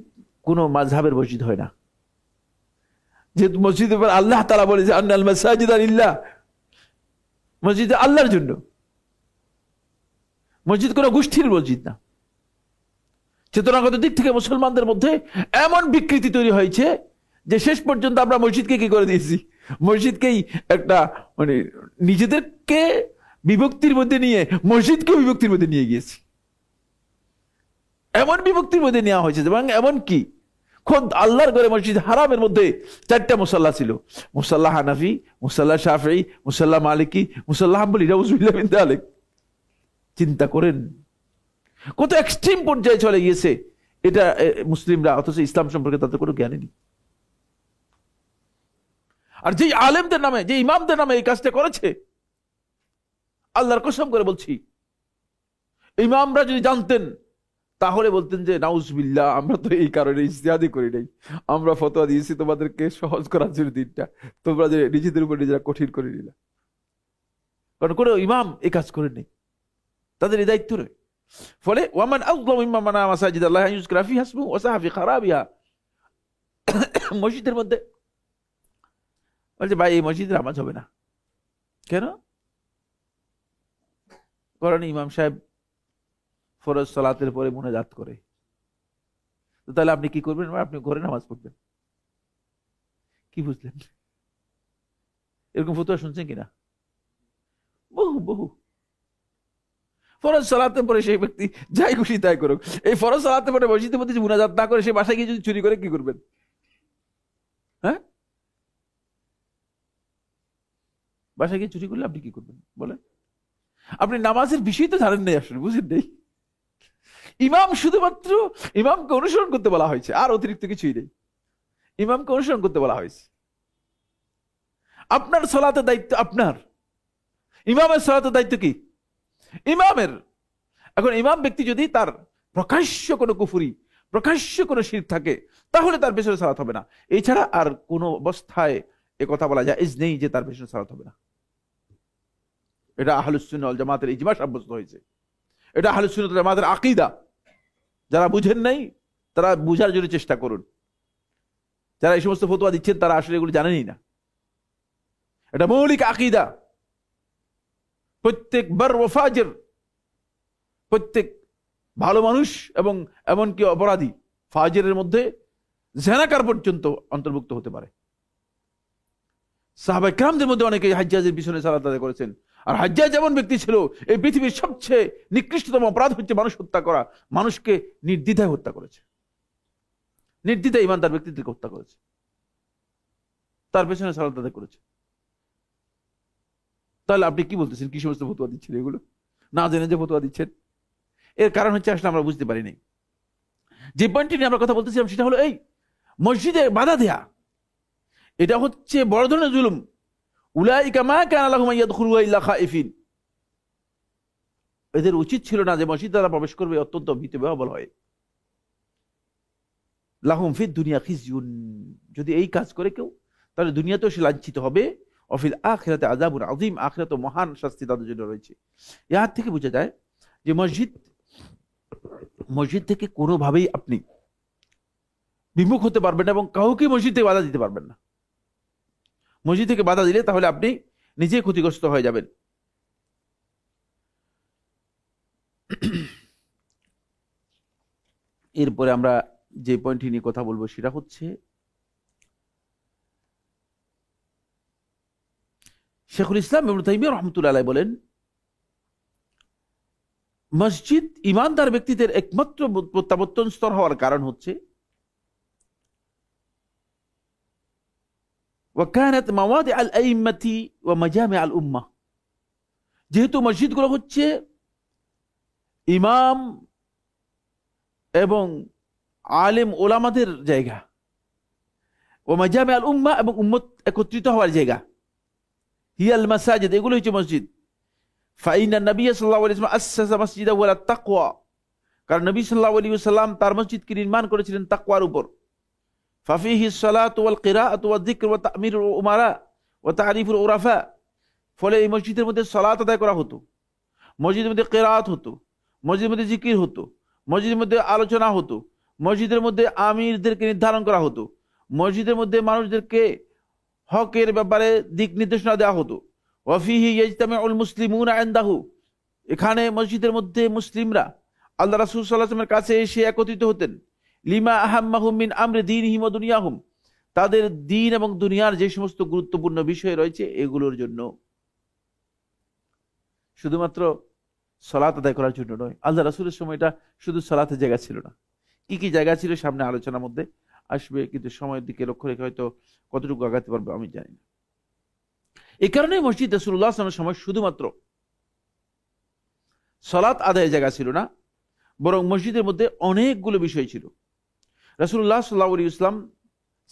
কোন মাযহাবের মসজিদ হয় না। যেহেতু মসজিদের পর আল্লাহ তাআলা বলে যে আন্নাল মাসাজিদা লিল্লাহ, মসজিদ আল্লাহর জন্য। মসজিদ কোন গোষ্ঠীর মসজিদ না। চেতনাগত দিক থেকে মুসলমানদের মধ্যে এমন বিকৃতি তৈরি হয়েছে যে শেষ পর্যন্ত আমরা মসজিদকে কি করে দিয়েছি, মসজিদকেই একটা মানে নিজেদেরকে বিভক্তির মধ্যে নিয়ে মসজিদকে বিভক্তির মধ্যে নিয়ে গিয়েছি। এমন বিভক্তির মধ্যে নেওয়া হয়েছে এবং এমন কি খোদ আল্লাহর ঘরে মসজিদ হারামের মধ্যে 4টা মুসাল্লা ছিল, মুসাল্লা হানাফি, মুসাল্লা শাফিঈ, মুসাল্লা মালিকি, মুসাল্লা হাম্বলি। নাউযুবিল্লাহি মিন যালিক। চিন্তা করেন কত এক্সট্রিম পর্যায়ে চলে গিয়েছে এটা মুসলিমরা, অথচ ইসলাম সম্পর্কে তাদের কোনো জ্ঞানই নেই। আর যে আলেমদের নামে, যে ইমামদের নামে এই কাজটা করেছে, আল্লাহর কসম করে বলছি, ইমামরা যদি জানতেন তাহলে বলতেন যে নাউজুবিল্লাহ, আমরা তো এই কারণে ইজতিহাদই করি নাই, আমরা ফতোয়া দিয়েছি তোমাদেরকে সহজ করার জন্য দিনটা, তোমরা যে নিজেদের উপর নিজেরা কঠিন করে নিলা। কারণ কোনো ইমাম এই কাজ করে নেই, তাদের এই দায়িত্ব নয়। ফলে ওয়ামান আযলামু মিম্মান মানা মাসাজিদাল্লাহি আন ইউযকারা ফিহা ইসমুহু ওয়া সাআ ফি খারাবিহা, মসজিদের মধ্যে বলছে ভাই এই মসজিদে নামাজ হবে না কেন? কারণ ইমাম সাহেব ফরজ সালাতের পরে মুনাজাত করে, তো তাহলে আপনি কি করবেন? আপনি ঘরে নামাজ পড়বেন। কি বুঝলেন? এরকম ফতোয়া শুনছেন কিনা? বহু বহু। ফরজ সালাতে পরে সেই ব্যক্তি যাই খুশি তাই করুক, এই ফরজ সালাতে পরে মসজিদের মধ্যে মুনাজাত না করে সে বাসায় গিয়ে যদি চুরি করে কি করবেন? হ্যাঁ, বাসায় গিয়ে চুরি করলে আপনি কি করবেন বলেন? আপনি নামাজের বিষয় তো জানেন নাই, আসলে বুঝেন নেই। ইমাম শুধুমাত্র ইমামকে অনুসরণ করতে বলা হয়েছে, আর অতিরিক্ত কিছুই নেই। ইমামকে অনুসরণ করতে বলা হয়েছে। আপনার সালাতের দায়িত্ব আপনার, ইমামের সালাতের দায়িত্ব কি ইমামের। এখন ইমাম ব্যক্তি যদি তার প্রকাশ্য কোনো কুফরি, প্রকাশ্য কোনো শিরক থাকে, তাহলে তার পেছনে সালাত হবে না। এছাড়া আর কোনো অবস্থায় এ কথা বলা জায়েজ নেই যে তার পেছনে সালাত হবে না। এটা আহলুস সুন্নাহ ওয়াল জামাতের ইজমা সাব্যস্ত হয়েছে। এটা আহলুস সুন্নাহ ওয়াল জামাতের আকীদা। যারা বুঝেন নাই তারা বুঝার জন্য চেষ্টা করুন। যারা এই সমস্ত ফতোয়া দিচ্ছেন তারা আসলে এগুলো জানেনই না। এটা মৌলিক আকীদা। প্রত্যেক বার ওয়া ফাজির, প্রত্যেক ভালো মানুষ এবং এমনকি অপরাধী, ফাজিরের মধ্যে জেনাকার পর্যন্ত অন্তর্ভুক্ত হতে পারে। সাহাবায়ে কেরামদের মধ্যে অনেকে হাজ্জাজের পিছনে সালাত আদায় করেছেন। আর হাজ্জাজ এমন ব্যক্তি ছিল, এই পৃথিবীর সবচেয়ে নিকৃষ্টতম অপরাধ হচ্ছে মানুষ হত্যা করা। মানুষকে নির্দ্বিধায় হত্যা করেছে, নির্দ্বিধায় ইমানদার ব্যক্তিদেরকে হত্যা করেছে, তার পেছনে সালাত আদায় করেছে। তাহলে আপনি কি বলতেছেন? কি সমস্ত ফতোয়া দিচ্ছেন এগুলো? না জেনে যে ফতোয়া দিচ্ছেন। এর কারণ হচ্ছে আসলে আমরা বুঝতে পারি নাই। যে পয়েন্টটি নিয়ে আমরা কথা বলতেছিলাম সেটা হলো এই মসজিদে বাধা দেয়া, এটা হচ্ছে বড় ধরনের জুলুম। উলাইকা মা কানা লাহুম ইয়াদখুলুহা ইল্লা খাইফিন। এদের উচিত ছিল না যে মসজিদে তারা প্রবেশ করবে অত্যন্ত ভীতবিহ্বল হয়ে। লাহুম ফিদ দুনিয়া খিজয়ুন। যদি এই কাজ করে কেউ, তাহলে দুনিয়াতেও সে লাঞ্ছিত হবে। অফিল আখিরাতে আযাবুন আযীম, আখিরাতে মহান শাস্তি তাদের জন্য রয়েছে। এর থেকে বোঝা যায় যে মসজিদ থেকে কোনোভাবেই আপনি বিমুখ হতে পারবেন না এবং কাউকে মসজিদ থেকে বাধা দিতে পারবেন না। মসজিদ থেকে বাধা দিলে তাহলে আপনি নিজে ক্ষতিগ্রস্ত হয়ে যাবেন। এরপরে আমরা যে পয়েন্টটি নিয়ে কথা বলবো সেটা হচ্ছে শেখুল ইসলাম ইবনে তাইমিয়া রাহমাতুল্লাহ আলাইহি বলেন, মসজিদ ইমানদার ব্যক্তিদের একমাত্র প্রত্যাবর্তন স্তর হওয়ার কারণ হচ্ছে ওয়াকানাত মাওয়াদি আল আইম্মাতি ওয়া মাজামি আল উম্মাহ। যেহেতু মসজিদগুলো হচ্ছে ইমাম এবং আলেম ওলামাদের জায়গা, ও মাজামি আল উম্মাহ এবং উম্মত একত্রিত হওয়ার জায়গা, হিয়াল মাসাজিদ, এগুলো হচ্ছে মসজিদ। ফাইনা নবী সাল্লাল্লাহু আলাইহি ওয়াসাল্লাম আসাসা মাসজিদাহু আলা তাকওয়া, কারণ নবী সাল্লাল্লাহু আলাইহি ওয়াসাল্লাম তার মসজিদকে নির্মাণ করেছিলেন তাকওয়ার উপর। ফাফিহি সালাতু ওয়াল কিরাআতু ওয়াজ যিকর ওয়া তা'মিরুল উমারা ওয়া তা'রিফুল উরাফা। ফলে এই মসজিদের মধ্যে সালাত আদায় করা হতো, মসজিদের মধ্যে কিরাআত হতো, মসজিদের মধ্যে জিকির হতো, মসজিদের মধ্যে আলোচনা হতো, মসজিদের মধ্যে আমিরদেরকে নির্ধারণ করা হতো, মসজিদের মধ্যে মানুষদেরকে হকের ব্যাপারে দিক নির্দেশনা দেওয়া হতো। ওয়াফিহি ইয়াজতামিউল মুসলিমুনা ইনদাহু, এখানে মসজিদের মধ্যে মুসলিমরা আল্লাহ রাসূল সাল্লাল্লাহু আলাইহি ওয়াসাল্লামের কাছে এসে একত্রিত হতেন। লিমা আহাম্মাহুম মিন আমরি দীনিহিম ওয়া দুনিয়াহুম, তাদের দ্বীন এবং দুনিয়ার যে সমস্ত গুরুত্বপূর্ণ বিষয় রয়েছে এগুলোর জন্য, শুধুমাত্র সালাত আদায় করার জন্য নয়। আল্লাহ রাসূলের সময়টা শুধু সালাতের জায়গা ছিল না, কি কি জায়গা ছিল সামনে আলোচনার মধ্যে আসবে, কিন্তু সময়ের দিকে লক্ষ্য রেখে হয়তো কতটুকু আগাতে পারবো আমি জানি না। এই কারণে মসজিদ রাসূলুল্লাহ সাল্লাল্লাহু আলাইহি ওয়াসাল্লামের সময় শুধুমাত্র সালাত আদায়ের জায়গা ছিল না, বরং মসজিদের মধ্যে অনেকগুলো বিষয় ছিল। রাসূলুল্লাহ সাল্লাল্লাহু আলাইহি ওয়াসাল্লাম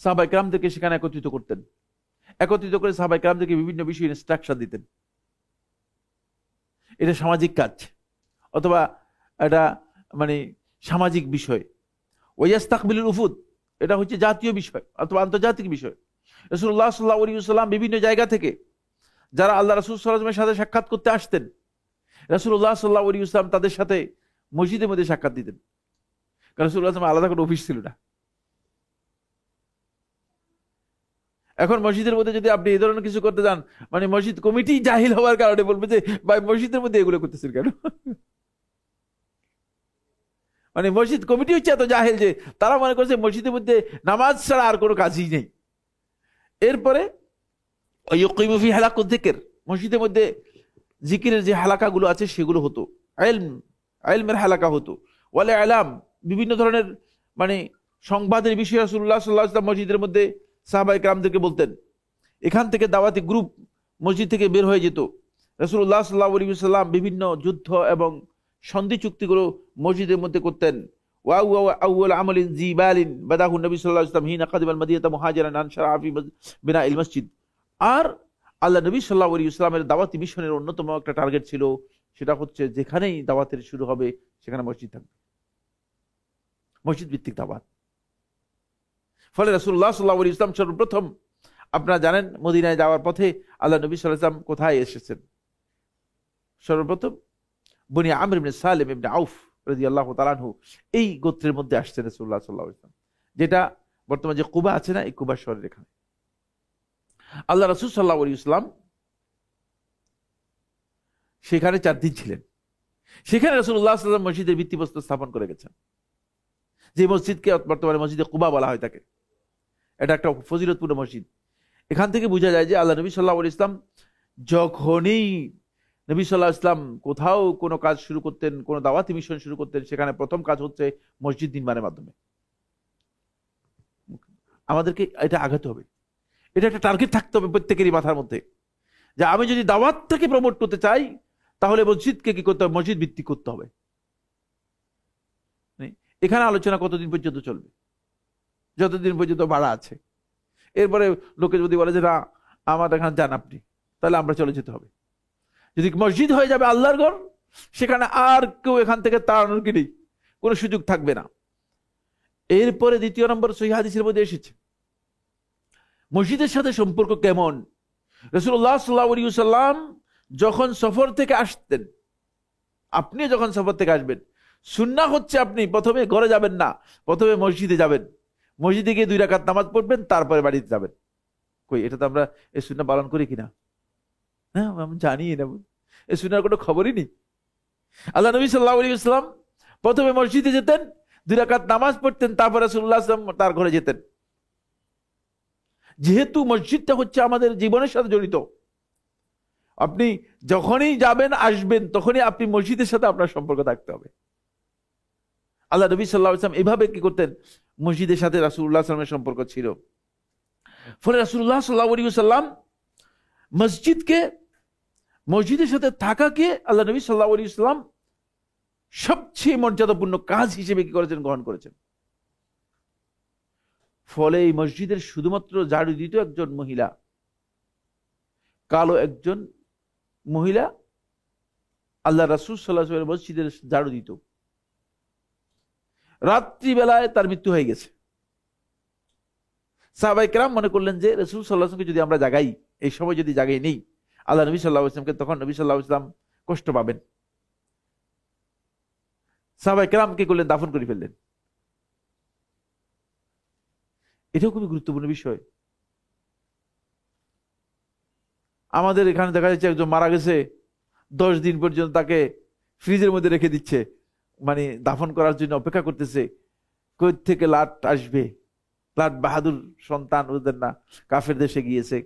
সাহাবায়ে কেরামদেরকে সেখানে একত্রিত করতেন, একত্রিত করে সাহাবায়ে কেরামদেরকে বিভিন্ন বিষয়ে ইনস্ট্রাকশন দিতেন। এটা সামাজিক কাজ অথবা এটা মানে সামাজিক বিষয়। ওয়াইয়াস্তাকবিলুল উফুদ, এটা হচ্ছে জাতীয় বিষয় অথবা আন্তর্জাতিক বিষয়। রাসূলুল্লাহ সাল্লাল্লাহু আলাইহি ওয়াসাল্লাম বিভিন্ন জায়গা থেকে যারা আল্লাহ রাসূল সাল্লাল্লাহু আলাইহি ওয়াসাল্লামের সাথে সাক্ষাৎ করতে আসতেন, রাসূলুল্লাহ সাল্লাল্লাহু আলাইহি ওয়াসাল্লাম তাদের সাথে মসজিদের মধ্যে সাক্ষাৎ দিতেন। কারণ রাসূলুল্লাহ সাল্লাল্লাহু আলাইহি ওয়াসাল্লাম আলাদা কোনো অফিস ছিল না। এখন মসজিদের মধ্যে যদি আপনি এই ধরনের কিছু করতে যান, মানে মসজিদ কমিটি জাহিল হওয়ার কারণে বলবে যে ভাই মসজিদের মধ্যে এগুলো করতেছেন কেন? মানে মসজিদ কমিটি হচ্ছে এত জাহেল যে তারা মনে করছে মসজিদের মধ্যে নামাজ ছাড়া আর কোনো কাজই নেই। এরপরে মসজিদের মধ্যে জিকিরের যে হালাকাগুলো আছে সেগুলো হতো, ইলমের হালাকা হতো, ওয়ালে আলাম বিভিন্ন ধরনের মানে সংবাদের বিষয়ে রাসূলুল্লাহ সাল্লাল্লাহু আলাইহি ওয়াসাল্লাম মসজিদের মধ্যে সাহাবায়ে কেরামদেরকে বলতেন। এখান থেকে দাওয়াতি গ্রুপ মসজিদ থেকে বের হয়ে যেত। রাসূলুল্লাহ সাল্লাল্লাহু আলাইহি ওয়াসাল্লাম বিভিন্ন যুদ্ধ এবং সন্ধি চুক্তিগুলো মসজিদের মধ্যে করতেন। আউয়াল আমালিন জিবালিন বাদাহু নবী সাল্লাল্লাহু আলাইহি ওয়াসাল্লাম হিনা কাদিমাল মাদিনাতা মুহাজিরান আন শারআ ফি বিনাইল মসজিদ। আর আল্লাহ নবী সাল্লাল্লাহু আলাইহি ওয়াসাল্লামের দাওয়াতি মিশনের অন্যতম একটা টার্গেট ছিল, সেটা হচ্ছে যেখানেই দাওয়াতের শুরু হবে সেখানে মসজিদ থাকবে, মসজিদ ভিত্তিক দাওয়াত। ফলে রাসূলুল্লাহ সাল্লাল্লাহু আলাইহি ওয়াসাল্লাম সর্বপ্রথম আপনারা জানেন মদিনায় যাওয়ার পথে আল্লাহ নবী সাল্লাল্লাহু আলাইহি ওয়াসাল্লাম কোথায় এসেছেন? সর্বপ্রথম বনি আমর ইবনে সালেম ইবনে আউফ রাদিয়াল্লাহু তাআলা আনহু এই গোত্রের মধ্যে আসছেন রাসূলুল্লাহ সাল্লাল্লাহু আলাইহি ওয়াসাল্লাম, যেটা বর্তমানে যে কুবা আছে না, এই কুবা শহরের এখানে আল্লাহ রাসূল সাল্লাল্লাহু আলাইহি ওয়াসাল্লাম সেখানে 4 দিন ছিলেন। সেখানে রাসূলুল্লাহ সাল্লাল্লাহু আলাইহি ওয়াসাল্লাম মসজিদের ভিত্তিপ্রস্তর স্থাপন করে গেছেন, যে মসজিদকে বর্তমানে মসজিদে কুবা বলা হয় থাকে। এটা একটা ফজিলতপূর্ণ মসজিদ। এখান থেকে বোঝা যায় যে আল্লাহ নবী সাল্লাল্লাহু আলাইহি ওয়াসাল্লাম যখনই নবী সাল্লাল্লাহু আলাইহি ওয়াসাল্লাম কোথাও কোনো কাজ শুরু করতেন, কোনো দাওয়াতি মিশন শুরু করতেন, সেখানে প্রথম কাজ হচ্ছে মসজিদ নির্মাণের মাধ্যমে। আমাদেরকে এটা আগাতে হবে, এটা একটা টার্গেট থাকতে হবে প্রত্যেকেরই মাথার মধ্যে, যে আমি যদি দাওয়াতটাকে প্রমোট করতে চাই তাহলে মসজিদকে কি করতে হবে, মসজিদ ভিত্তিক করতে হবে। এখানে আলোচনা কতদিন পর্যন্ত চলবে? যতদিন পর্যন্ত ভাড়া আছে। এরপরে লোকে যদি বলে যে না আমাদের এখানে যান আপনি, তাহলে আমরা চলে যেতে হবে। যদি মসজিদ হয়ে যাবে আল্লাহর ঘর, সেখানে আর কেউ এখান থেকে তাড়ানোর কি নেই, কোনো সুযোগ থাকবে না। এরপরে দ্বিতীয় নম্বর সহিহ হাদিসের মধ্যে এসেছে মসজিদের সাথে সম্পর্ক কেমন। রাসূলুল্লাহ সাল্লাল্লাহু আলাইহি ওয়াসাল্লাম যখন সফর থেকে আসতেন, আপনি যখন সফর থেকে আসবেন, সুন্নাহ হচ্ছে আপনি প্রথমে ঘরে যাবেন না, প্রথমে মসজিদে যাবেন, মসজিদে গিয়ে 2 রাকাত নামাজ পড়বেন, তারপরে বাড়িতে যাবেন। কই এটা তো আমরা এই সুন্নাহ পালন করি কিনা? হ্যাঁ, আমি জানি না, এই সুন্নাহর কোনো খবরই নেই। আল্লাহ নবী সাল্লাল্লাহু আলাইহি ওয়াসাল্লাম প্রথমে মসজিদে যেতেন, 2 রাকাত নামাজ পড়তেন, তারপরে রাসূলুল্লাহ সাল্লাল্লাহু আলাইহি ওয়াসাল্লাম তার ঘরে যেতেন। যেহেতু মসজিদটা হচ্ছে আমাদের জীবনের সাথে জড়িত, আপনি যখনই যাবেন আসবেন তখনই আপনি মসজিদের সাথে আপনার সম্পর্ক থাকতে হবে। আল্লাহ নবী সাল্লাল্লাহু আলাইহি ওয়াসাল্লাম এভাবে কি করতেন, মসজিদের সাথে রাসূলুল্লাহ সাল্লাল্লাহু আলাইহি ওয়াসাল্লামের সম্পর্ক ছিল। ফলে রাসূলুল্লাহ সাল্লাল্লাহু আলাইহি ওয়াসাল্লাম মসজিদের সাথে থাকাকে আল্লাহ নবী সাল্লাল্লাহু আলাইহি ওয়াসাল্লাম সবচেয়ে মর্যাদাপূর্ণ কাজ হিসেবে কি করেছেন, গ্রহণ করেছেন। ফলে এই মসজিদের শুধুমাত্র ঝাড়ু দিত একজন মহিলা, কালো একজন মহিলা আল্লাহ রাসূল সাল্লাল্লাহু আলাইহি ওয়াসাল্লাম মসজিদের ঝাড়ু দিত। রাত্রিবেলায় তার মৃত্যু হয়ে গেছে। সাহাবায়ে কেরাম মনে করলেন যে রাসূল সাল্লাল্লাহু আলাইহি ওয়াসাল্লামকে যদি আমরা জাগাই, এই সময় যদি জাগাই নেই আল্লাহ নবী সাল্লাল্লাহু আলাইহি ওয়াসাল্লামকে, তখন নবী সাল্লাল্লাহু আলাইহি ওয়াসাল্লাম কষ্ট পাবেন। সাহাবায়ে কেরাম কি করলেন, দাফন করে ফেললেন। এটাও খুবই গুরুত্বপূর্ণ বিষয়। আমাদের এখানে দেখা যাচ্ছে একজন মারা গেছে, 10 দিন পর্যন্ত তাকে ফ্রিজের মধ্যে রেখে দিচ্ছে, মানে দাফন করার জন্য অপেক্ষা করতেছে কই থেকে লাট আসবে। লাট বাহাদুর সন্তান, ওদের না কাফের দেশে গিয়েছে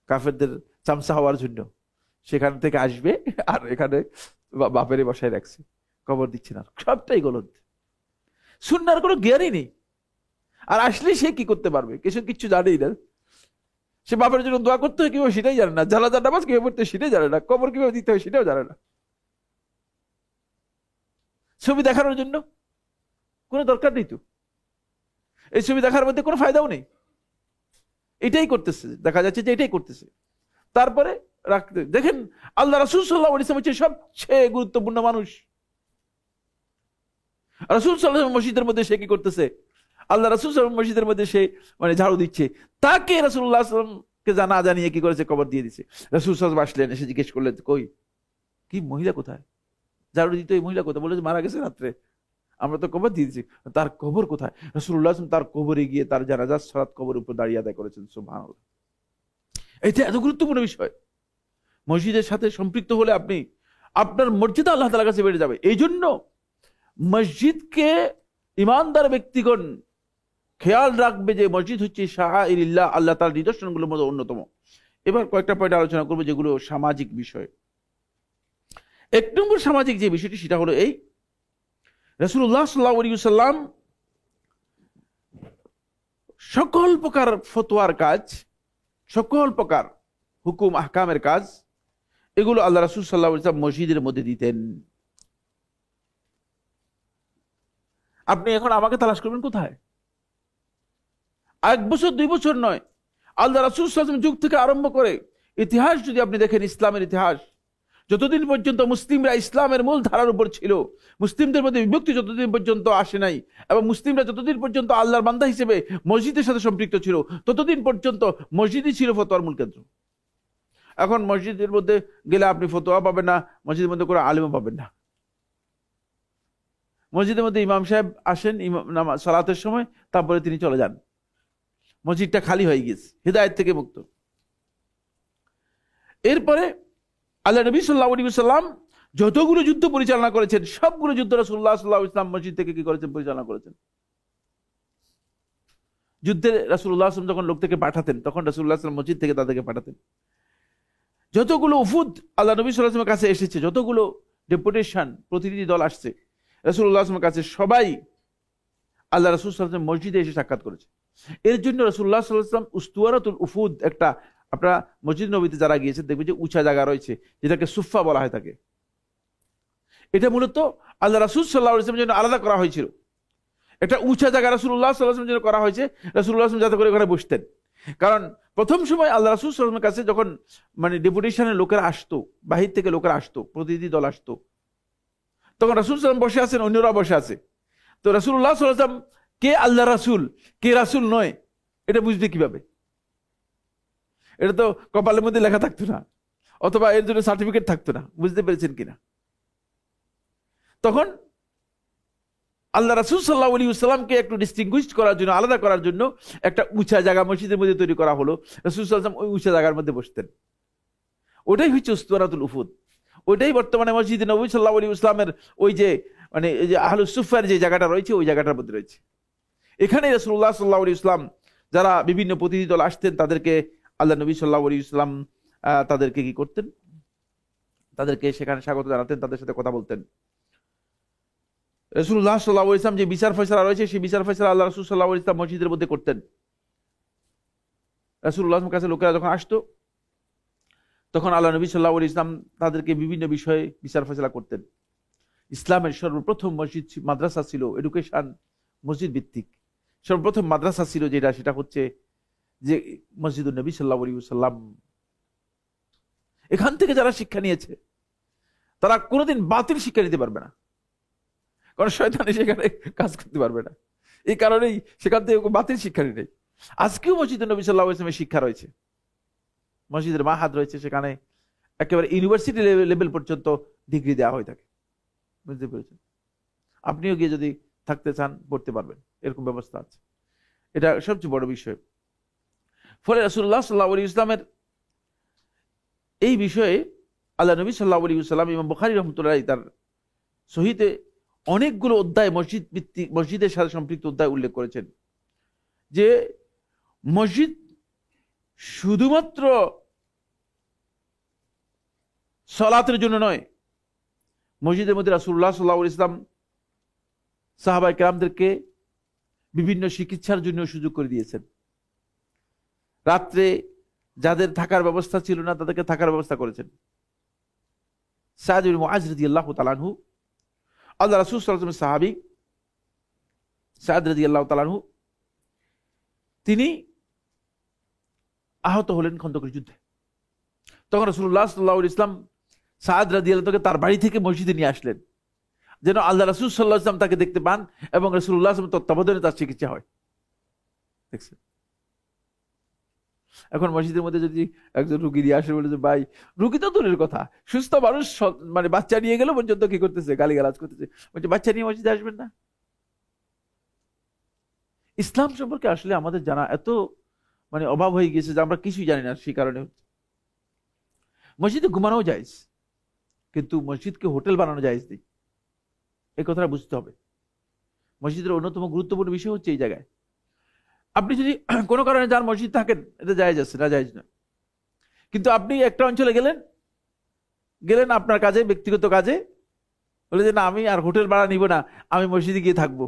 কাফেরদের চামচা হওয়ার জন্য, সেখান থেকে আসবে আর এখানে বাপেরে বসায় রাখছে, কবর দিচ্ছে না। সবটাই গলত, সুন্নাহর কোনো জ্ঞানই নেই। আর আসলে সে কি করতে পারবে, কিচ্ছু জানেই না। সে বাপের জন্য দোয়া করতে হয় কিভাবে সেটাই জানে না, জানাজার নামাজ কিভাবে পড়তে সেটাই জানে না, কবর কিভাবে দিতে হয় সেটাও জানে না। ছবি দেখানোর জন্য কোনো দরকার নেই তো, এই ছবি দেখার মধ্যে কোনো ফায়দাও নেই। এটাই করতেছে, দেখা যাচ্ছে যে এটাই করতেছে। তারপরে রাখতে দেখেন আল্লাহ রাসূল সাল্লাল্লাহু আলাইহি ওয়াসাল্লাম হচ্ছে সবচেয়ে গুরুত্বপূর্ণ মানুষ। রাসূল সাল্লাল্লাহু আলাইহি ওয়াসাল্লাম মসজিদের মধ্যে সে কি করতেছে, আল্লাহ রাসূল সাল্লাল্লাহু আলাইহি ওয়াসাল্লাম মসজিদের মধ্যে সে মানে ঝাড়ু দিচ্ছে, তাকে রাসূলুল্লাহ সাল্লাল্লাহু আলাইহি ওয়াসাল্লামকে জানা জানিয়ে কি করেছে, কবর দিয়ে দিচ্ছে। রাসূল সাল্লাল্লাহু আলাইহি ওয়াসাল্লাম আসলেন, এসে জিজ্ঞেস করলেন কই কি মহিলা কোথায়, ঝাড়ু দিতে এই মহিলা কোথায়? বলে যে মারা গেছে রাত্রে, আমরা তো কবর দিয়ে দিচ্ছি, তার কবর কোথায়? রাসূলুল্লাহ সাল্লাল্লাহু আলাইহি ওয়াসাল্লাম তার কবরে গিয়ে তার জানাজার সালাত কবরের উপর দাঁড়িয়ে আদায় করেছেন। সুবহানাল্লাহ, এটা এত গুরুত্বপূর্ণ বিষয়। মসজিদের সাথে সম্পৃক্ত হলে আপনার মর্যাদা আল্লাহ তাআলার কাছে বেড়ে যাবে। এই জন্য মসজিদকে ইমানদার ব্যক্তিগণ খেয়াল রাখবে যে মসজিদ হচ্ছে শাআইরিল্লাহ, আল্লাহ তাআলার নিদর্শনগুলোর মধ্যে অন্যতম। এবার কয়েকটা পয়েন্ট আলোচনা করবো যেগুলো সামাজিক বিষয়। এক নম্বর সামাজিক যে বিষয়টি সেটা হলো এই, রাসূলুল্লাহ সাল্লাল্লাহু আলাইহি ওয়াসাল্লাম সকল প্রকার ফতোয়ার কাজ, সকল প্রকার হুকুম আহকামের কাজ, এগুলো আল্লাহ রাসূল সাল্লাল্লাহু আলাইহি ওয়াসাল্লাম মসজিদের মধ্যে দিতেন। আপনি এখন আমাকে তালাশ করবেন কোথায়? 1 বছর 2 বছর নয়, আল্লাহ রাসূল সাল্লাল্লাহু আলাইহি ওয়াসাল্লাম যুগ থেকে আরম্ভ করে ইতিহাস যদি আপনি দেখেন, ইসলামের ইতিহাস, যতদিন পর্যন্ত মুসলিমরা ইসলামের মূল ধারার উপর ছিল, মুসলিমদের মধ্যে বিভক্তি যতদিন পর্যন্ত আসে নাই, এবং মুসলিমরা যতদিন পর্যন্ত আল্লাহর বান্দা হিসেবে মসজিদের সাথে সম্পৃক্ত ছিল, ততদিন পর্যন্ত মসজিদই ছিল ফতোয়ার মূল কেন্দ্র। এখন মসজিদের মধ্যে গেলে আপনি ফতোয়া পাবেন না, মসজিদের মধ্যে কোনো আলেমও পাবেন না। মসজিদের মধ্যে ইমাম সাহেব আসেন সালাতের সময়, তারপরে তিনি চলে যান, মসজিদটা খালি হয়ে গেছে, হিদায়াত থেকে মুক্ত। এরপরে আল্লাহ নবী সাল্লাল্লাহু আলাইহি ওয়াসাল্লাম যতগুলো যুদ্ধ পরিচালনা করেছেন, সবগুলো যুদ্ধ রাসূলুল্লাহ সাল্লাল্লাহু আলাইহি ওয়াসাল্লাম মসজিদ থেকে কি করেছেন? পরিচালনা করেছেন। যুদ্ধে রাসূলুল্লাহ সাল্লাল্লাহু আলাইহি ওয়াসাল্লাম যখন লোক থেকে পাঠাতেন, তখন রাসূলুল্লাহ সাল্লাল্লাহু আলাইহি ওয়াসাল্লাম মসজিদ থেকে তাদেরকে পাঠাতেন। যতগুলো উফুদ আল্লাহ নবী সাল্লাল্লাহু আলাইহি ওয়াসাল্লামের কাছে এসেছে, যতগুলো ডেপুটেশন প্রতিনিধি দল আসছে রাসূলুল্লাহ সাল্লাল্লাহু আলাইহি ওয়াসাল্লামের কাছে, সবাই আল্লাহ রাসূল সাল্লাল্লাহু আলাইহি ওয়াসাল্লাম মসজিদে এসে সাক্ষাৎ করেছে। এর জন্য রাসূলুল্লাহ সাল্লাল্লাহু আলাইহি ওয়াসাল্লাম উস্তুওয়ারাতুল উফুদ, একটা, আপনারা মসজিদ নববীতে যারা গিয়েছেন দেখবেন যে উঁচা জায়গা রয়েছে, যেটাকে সুফা বলা হয় থাকে। এটা মূলত আল্লাহ রাসূল সাল্লাল্লাহু আলাইহি ওয়াসাল্লামের জন্য আলাদা করা হয়েছিল। একটা উঁচা জায়গা রাসূলুল্লাহ সাল্লাল্লাহু আলাইহি ওয়াসাল্লামের জন্য করা হয়েছে, রাসূলুল্লাহ সাল্লাল্লাহু আলাইহি ওয়াসাল্লাম যাতে করে ওখানে বসতেন। কারণ প্রথম সময় আল্লাহ রাসূল সাল্লাল্লাহু আলাইহি ওয়াসাল্লামের কাছে যখন ডেপুটেশনের লোকেরা আসতো, বাহির থেকে লোকেরা আসতো, প্রতিনিধি দল আসতো, তখন রাসূল সাল্লাল্লাহু আলাইহি ওয়াসাল্লাম বসে আছেন, অন্যরা বসে আছে। তো রাসূলুল্লাহ সাল্লাল্লাহু আলাইহি ওয়াসাল্লাম কে আল্লাহ রাসূল, কে রাসূল নয়, এটা বুঝবে কিভাবে? এটা তো কপালের মধ্যে লেখা থাকতো না, অথবা এর জন্য সার্টিফিকেট থাকতো না। বুঝতে পেরেছেন কিনা? তখন আল্লাহ রাসূল সাল্লাল্লাহু আলাইহি ওয়াসাল্লামকে একটু ডিস্টিংগুইশ করার জন্য, আলাদা করার জন্য একটা উঁচা জায়গা মসজিদের মধ্যে তৈরি করা হলো। রাসূল সাল্লাল্লাহু আলাইহি ওয়াসাল্লাম ওই উঁচা জায়গার মধ্যে বসতেন। ওটাই হচ্ছে উস্তুওয়ারাতুল উফুদ। ওইটাই বর্তমানে মসজিদে নববী সাল্লাল্লাহু আলাইহি ওয়াসাল্লামের ওই যে এই যে আহলুস সুফফার যে জায়গাটা রয়েছে, ওই জায়গাটার মধ্যে রয়েছে। এখানে রাসূলুল্লাহ সাল্লাল্লাহু আলাইহি ওয়াসাল্লাম যারা বিভিন্ন প্রতিনিধি দল আসতেন, তাদেরকে আল্লাহ নবী সাল্লাল্লাহু আলাইহি ওয়াসাল্লাম তাদেরকে কি করতেন? তাদেরকে সেখানে স্বাগত জানাতেন, তাদের সাথে কথা বলতেন। রাসূলুল্লাহ সাল্লাল্লাহু আলাইহি ওয়াসাল্লাম যে বিচার ফয়সালা রয়েছে, সেই বিচার ফয়সালা আল্লাহ রাসূল সাল্লাল্লাহু আলাইহি ওয়াসাল্লাম মসজিদের মধ্যে করতেন। রাসূলুল্লাহর কাছে লোকেরা যখন আসতো, তখন আল্লাহ নবী সাল্লাল্লাহু আলাইহি ওয়াসাল্লাম তাদেরকে বিভিন্ন বিষয়ে বিচার ফয়সালা করতেন। ইসলামের সর্বপ্রথম মসজিদ মাদ্রাসা ছিল এডুকেশন মসজিদ ভিত্তিক। সর্বপ্রথম মাদ্রাসা ছিল যেটা, সেটা হচ্ছে যে মসজিদুন নবী সাল্লাল্লাহু আলাইহি ওয়াসাল্লাম। এখান থেকে যারা শিক্ষা নিয়েছে, তারা কোনোদিন বাতিল শিক্ষা নিতে পারবে না, কারণ শয়তান সেখানে কাজ করতে পারবে না। এই কারণেই সেখান থেকে বাতিল শিক্ষা নেই। আজকেও মসজিদুন নবী সাল্লাল্লাহু আলাইহি ওয়াসাল্লামের শিক্ষা রয়েছে, মসজিদের মাহাদ রয়েছে, সেখানে একেবারে ইউনিভার্সিটি লেভেল পর্যন্ত ডিগ্রি দেওয়া হয়ে থাকে। বুঝতে পেরেছেন? আপনিও গিয়ে যদি থাকতে চান, পড়তে পারবেন, এরকম ব্যবস্থা আছে। এটা সবচেয়ে বড় বিষয়। ফলে রাসূলুল্লাহ সাল্লাল্লাহু আলাইহি ওয়াসাল্লামের এই বিষয়ে আল্লাহ নবী সাল্লাল্লাহু আলাইহি ওয়াসাল্লাম, ইমাম বুখারী রাহমাতুল্লাহ আলাইহি তার সহিতে অনেকগুলো অধ্যায় মসজিদ ভিত্তিক, মসজিদের সাথে সম্পৃক্ত অধ্যায় উল্লেখ করেছেন, যে মসজিদ শুধুমাত্র সালাতের জন্য নয়, মসজিদের মধ্যে রাসূলুল্লাহ সাল্লাল্লাহু আলাইহি ওয়াসাল্লাম সাহাবায়ে কেরামদেরকে বিভিন্ন চিকিৎসার জন্য সুযোগ করে দিয়েছেন। রাত্রে যাদের থাকার ব্যবস্থা ছিল না, তাদেরকে থাকার ব্যবস্থা করেছেন। সাদ ইবনে মুআজ রাদিয়াল্লাহু তাআলা আনহু, আল্লাহ রাসূল সাল্লাল্লাহু আলাইহি ওয়াসাল্লামের সাহাবী সাদ রাদিয়াল্লাহু তাআলা আনহু, তিনি আহত হলেন খন্দকের যুদ্ধে। তখন রাসূলুল্লাহ সাল্লাল্লাহু আলাইহি ওয়াসাল্লাম সাদ রাদিয়াল্লাহু তাআলাকে তার বাড়ি থেকে মসজিদে নিয়ে আসলেন, যেন আল্লাহ রাসূল সাল্লাল্লাহু আলাইহি ওয়াসাল্লাম তাকে দেখতে পান এবং রাসূলুল্লাহ সাল্লাল্লাহু আলাইহি ওয়াসাল্লাম তত্ত্বাবধানে তার চিকিৎসা হয়। দেখছেন? এখন মসজিদের মধ্যে যদি একজন রুগী নিয়ে আসে, বলে যে ভাই, রুগী তো দূরের কথা, সুস্থ মানুষ বাচ্চা নিয়ে গেল পর্যন্ত কি করতেছে? গালিগালাজ করতেছে, বলছে বাচ্চা নিয়ে মসজিদে আসবেন না। ইসলাম সম্পর্কে আসলে আমাদের জানা এত অভাব হয়ে গিয়েছে যে আমরা কিছুই জানি না। সেই কারণে মসজিদে ঘুমানো জায়েজ, কিন্তু মসজিদকে হোটেল বানানো জায়েজ নেই। এই কথাটা বুঝতে হবে। মসজিদের অন্যতম গুরুত্বপূর্ণ বিষয় হচ্ছে এই জায়গায় আপনি যদি কোনো কারণে যার মসজিদ থাকেন, এটা জায়েজ আছে, না জায়েজ না। কিন্তু আপনি একটা অঞ্চলে গেলেন আপনার কাজে, ব্যক্তিগত কাজে, বলে যে না আমি আর হোটেল ভাড়া নিব না, আমি মসজিদে গিয়ে থাকবো,